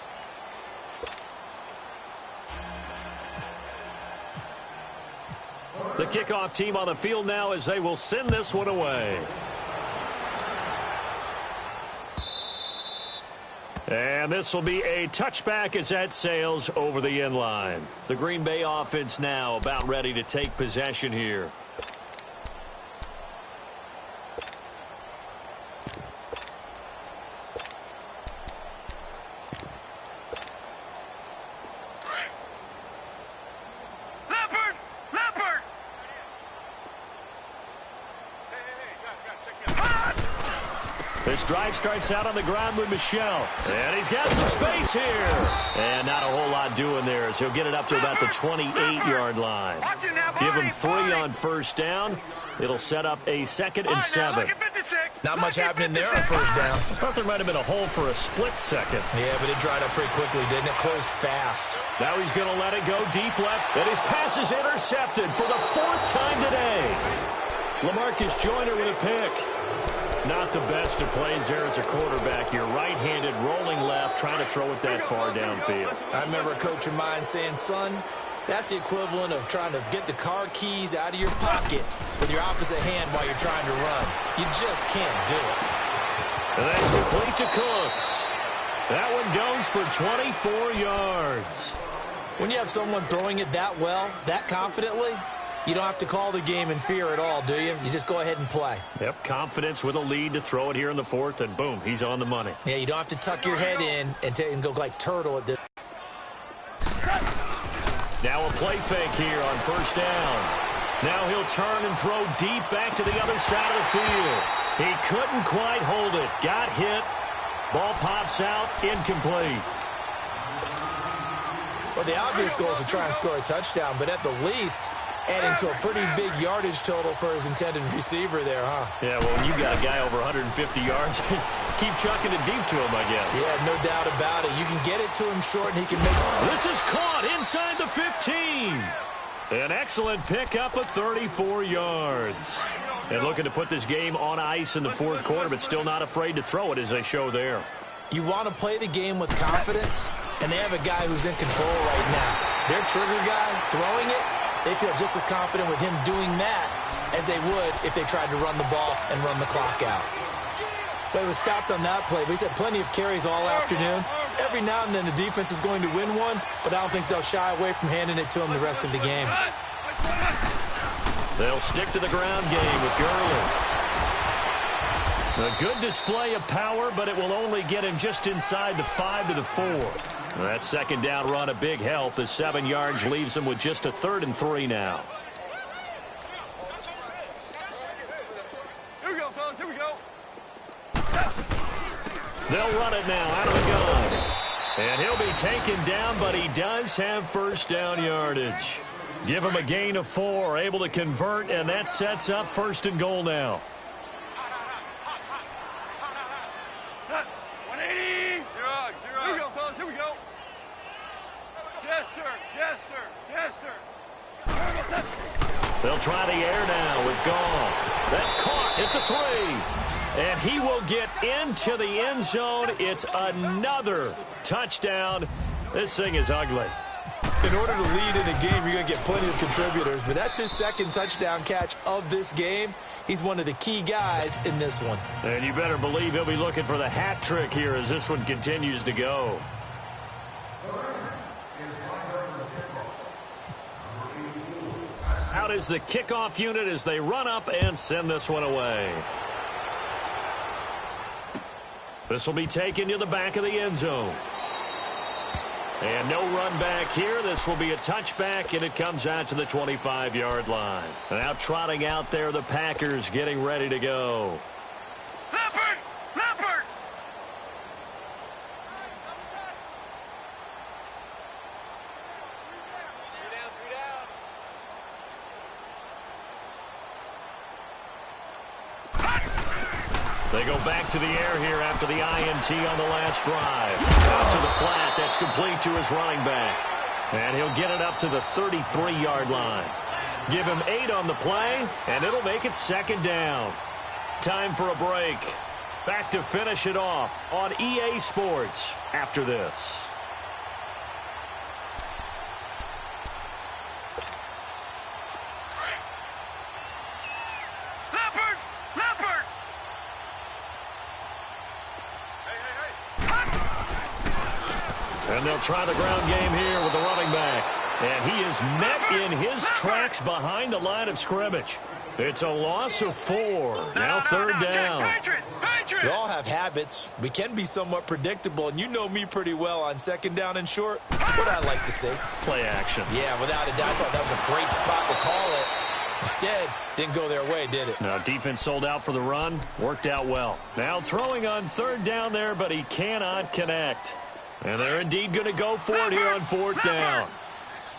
The kickoff team on the field now as they will send this one away. And this will be a touchback as that sails over the end line. The Green Bay offense now about ready to take possession here. This drive starts out on the ground with Michel. And he's got some space here. And not a whole lot doing there as he'll get it up to about the 28-yard line. Give him 3 on 1st down. It'll set up a 2nd and 7. Not much happening there on 1st down. I thought there might have been a hole for a split second. Yeah, but it dried up pretty quickly, didn't it? Closed fast. Now he's going to let it go deep left. And his pass is intercepted for the 4th time today. LaMarcus Joyner with a pick. Not the best of plays there as a quarterback. You're right-handed, rolling left, trying to throw it that far downfield. I remember a coach of mine saying, son, that's the equivalent of trying to get the car keys out of your pocket with your opposite hand while you're trying to run. You just can't do it. And that's complete to Cooks. That one goes for 24 yards. When you have someone throwing it that well, that confidently, you don't have to call the game in fear at all, do you? You just go ahead and play. Yep, confidence with a lead to throw it here in the fourth, and boom, he's on the money. Yeah, you don't have to tuck your head in and go like turtle at this. Now a play fake here on first down. Now he'll turn and throw deep back to the other side of the field. He couldn't quite hold it. Got hit. Ball pops out. Incomplete. Well, the obvious goal is to try and score a touchdown, but at the least, adding to a pretty big yardage total for his intended receiver there, huh? Yeah, well, when you got a guy over 150 yards, keep chucking it deep to him, I guess. Yeah, no doubt about it. You can get it to him short, and he can make it. This is caught inside the 15. An excellent pickup of 34 yards. And looking to put this game on ice in the fourth quarter, but still not afraid to throw it as they show there. You want to play the game with confidence, and they have a guy who's in control right now. Their trigger guy throwing it, they feel just as confident with him doing that as they would if they tried to run the ball and run the clock out. But he was stopped on that play, but he's had plenty of carries all afternoon. Every now and then the defense is going to win one, but I don't think they'll shy away from handing it to him the rest of the game. They'll stick to the ground game with Gurley. A good display of power, but it will only get him just inside the 5 to the 4. That second down run a big help as 7 yards leaves him with just a 3rd and 3 now. Here we go, fellas. Here we go. They'll run it now out of the gun. And he'll be taken down, but he does have first down yardage. Give him a gain of 4, able to convert, and that sets up 1st and goal now. 180. Here we go, fellas. Here we go. Jester. They'll try the air now with Goff. That's caught at the 3. And he will get into the end zone. It's another touchdown. This thing is ugly. In order to lead in a game, you're going to get plenty of contributors, but that's his 2nd touchdown catch of this game. He's one of the key guys in this one. And you better believe he'll be looking for the hat trick here as this one continues to go. Out is the kickoff unit as they run up and send this one away. This will be taken to the back of the end zone. And no run back here. This will be a touchback, and it comes out to the 25-yard line. Now trotting out there, the Packers getting ready to go. Leopard! They go back to the air here after the INT on the last drive. Out to the flat. That's complete to his running back. And he'll get it up to the 33-yard line. Give him 8 on the play, and it'll make it 2nd down. Time for a break. Back to finish it off on EA Sports after this. And they'll try the ground game here with the running back. And he is met in his tracks behind the line of scrimmage. It's a loss of 4. Now 3rd down. We all have habits. We can be somewhat predictable, and you know me pretty well on 2nd down and short. What I like to see. Play action. Yeah, without a doubt. I thought that was a great spot to call it. Instead, didn't go their way, did it? Now, defense sold out for the run. Worked out well. Now throwing on 3rd down there, but he cannot connect. And they're indeed going to go for it here on 4th down.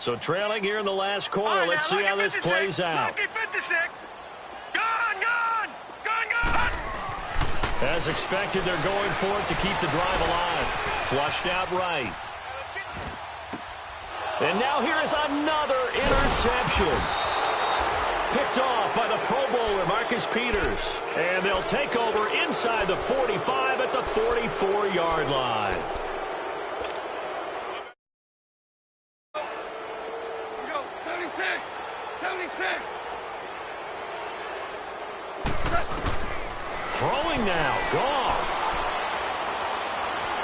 So trailing here in the last quarter. Let's see how this plays out. As expected, they're going for it to keep the drive alive. Flushed out right. And now here is another interception. picked off by the Pro Bowler, Marcus Peters. And they'll take over inside the 45 at the 44-yard line. We go, 76, 76. Throwing now, Goff.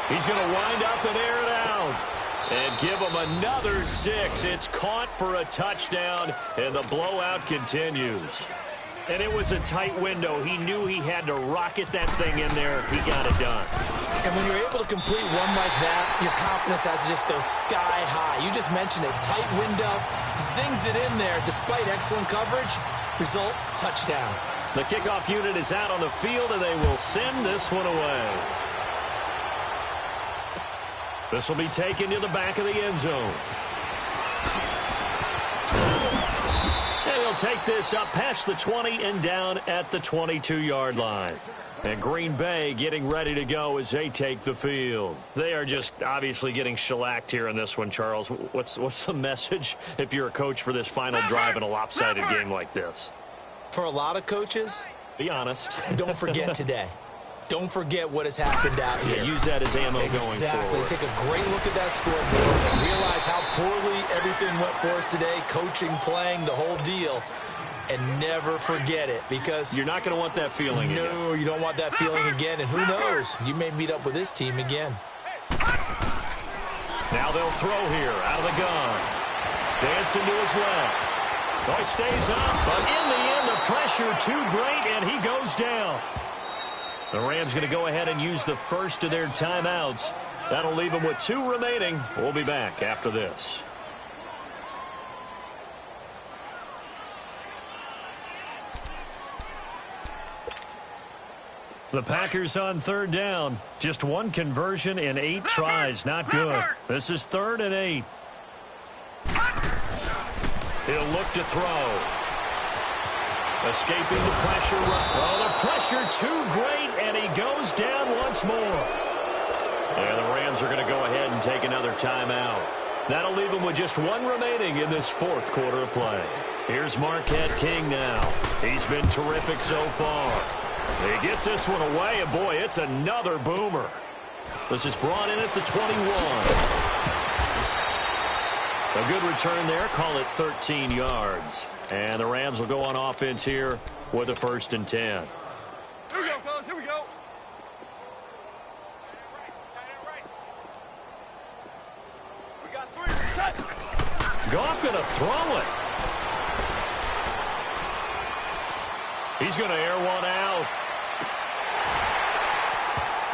He's going to wind up and air it out. And give him another 6. It's caught for a touchdown, and the blowout continues. And it was a tight window. He knew he had to rocket that thing in there. He got it done. And when you're able to complete one like that, your confidence has to just go sky high. You just mentioned it. Tight window, zings it in there despite excellent coverage. Result, touchdown. The kickoff unit is out on the field, and they will send this one away. This will be taken to the back of the end zone. And he'll take this up past the 20 and down at the 22-yard line. And Green Bay getting ready to go as they take the field. They are just obviously getting shellacked here in this one, Charles. What's the message if you're a coach for this final drive in a lopsided game like this? For a lot of coaches, be honest. Don't forget today. Don't forget what has happened out here. Yeah, use that as ammo going Exactly. forward. Take a great look at that scoreboard and realize how poorly everything went for us today, coaching, playing, the whole deal, and never forget it because you're not going to want that feeling again. No, you don't want that feeling again, and who knows? You may meet up with this team again. Now they'll throw here out of the gun. Dancing to his left. Oh, he stays up, but in the end, the pressure too great, and he goes down. The Rams going to go ahead and use the first of their timeouts. That'll leave them with 2 remaining. We'll be back after this. The Packers on 3rd down. Just 1 conversion in 8 tries. Not good. This is 3rd and 8. He'll look to throw. Escaping the pressure. Oh, the pressure too great, and he goes down once more. And the Rams are going to go ahead and take another timeout. That'll leave them with just 1 remaining in this 4th quarter of play. Here's Marquette King now. He's been terrific so far. He gets this one away, and boy, it's another boomer. This is brought in at the 21. A good return there. Call it 13 yards. And the Rams will go on offense here with a 1st and 10. Here we go, fellas. Here we go. We got 3. Set. Goff going to throw it. He's going to air one out.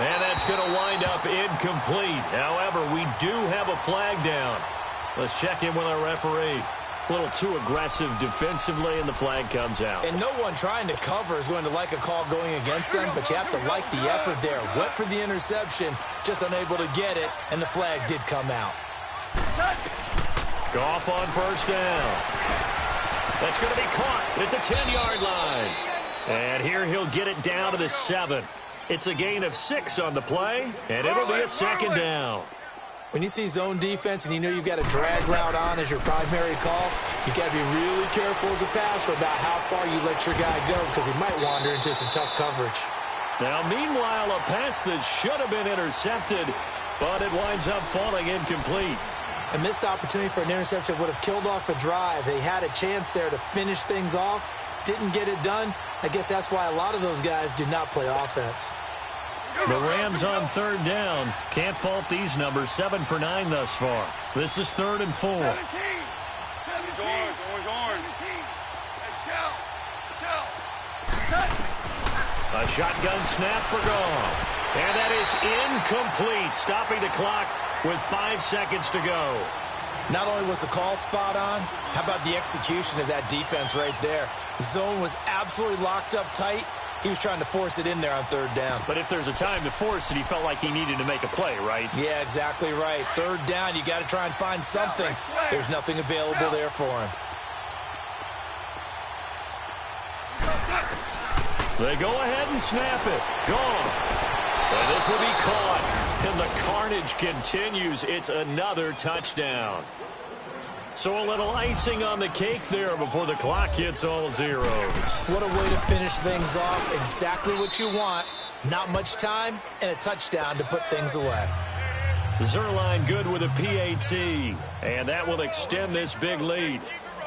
And that's going to wind up incomplete. However, we do have a flag down. Let's check in with our referee. A little too aggressive defensively, and the flag comes out. And no one trying to cover is going to like a call going against them, but you have to like the effort there. Went for the interception, just unable to get it, and the flag did come out. Goff on 1st down. That's going to be caught at the 10-yard line. And here he'll get it down to the 7. It's a gain of 6 on the play, and it'll be a 2nd down. When you see zone defense and you know you've got a drag route on as your primary call, you've got to be really careful as a passer about how far you let your guy go because he might wander into some tough coverage. Now, meanwhile, a pass that should have been intercepted, but it winds up falling incomplete. A missed opportunity for an interception would have killed off a drive. They had a chance there to finish things off, didn't get it done. I guess that's why a lot of those guys do not play offense. The Rams on 3rd down. Can't fault these numbers. 7 for 9 thus far. This is 3rd and 4. 17. 17. Orange. Shell. A shotgun snap for Goff. And that is incomplete. Stopping the clock with 5 seconds to go. Not only was the call spot on, how about the execution of that defense right there? The zone was absolutely locked up tight. He was trying to force it in there on 3rd down. But if there's a time to force it, he felt like he needed to make a play, right? Yeah, exactly right. 3rd down, you got to try and find something. There's nothing available there for him. They go ahead and snap it. Gone. And this will be caught. And the carnage continues. It's another touchdown. So a little icing on the cake there before the clock hits all zeros. What a way to finish things off. Exactly what you want. Not much time and a touchdown to put things away. Zerline good with a PAT. And that will extend this big lead.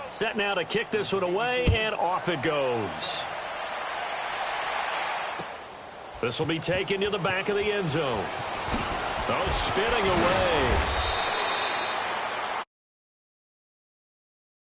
Set now to kick this one away, and off it goes. This will be taken to the back of the end zone. Oh, spinning away.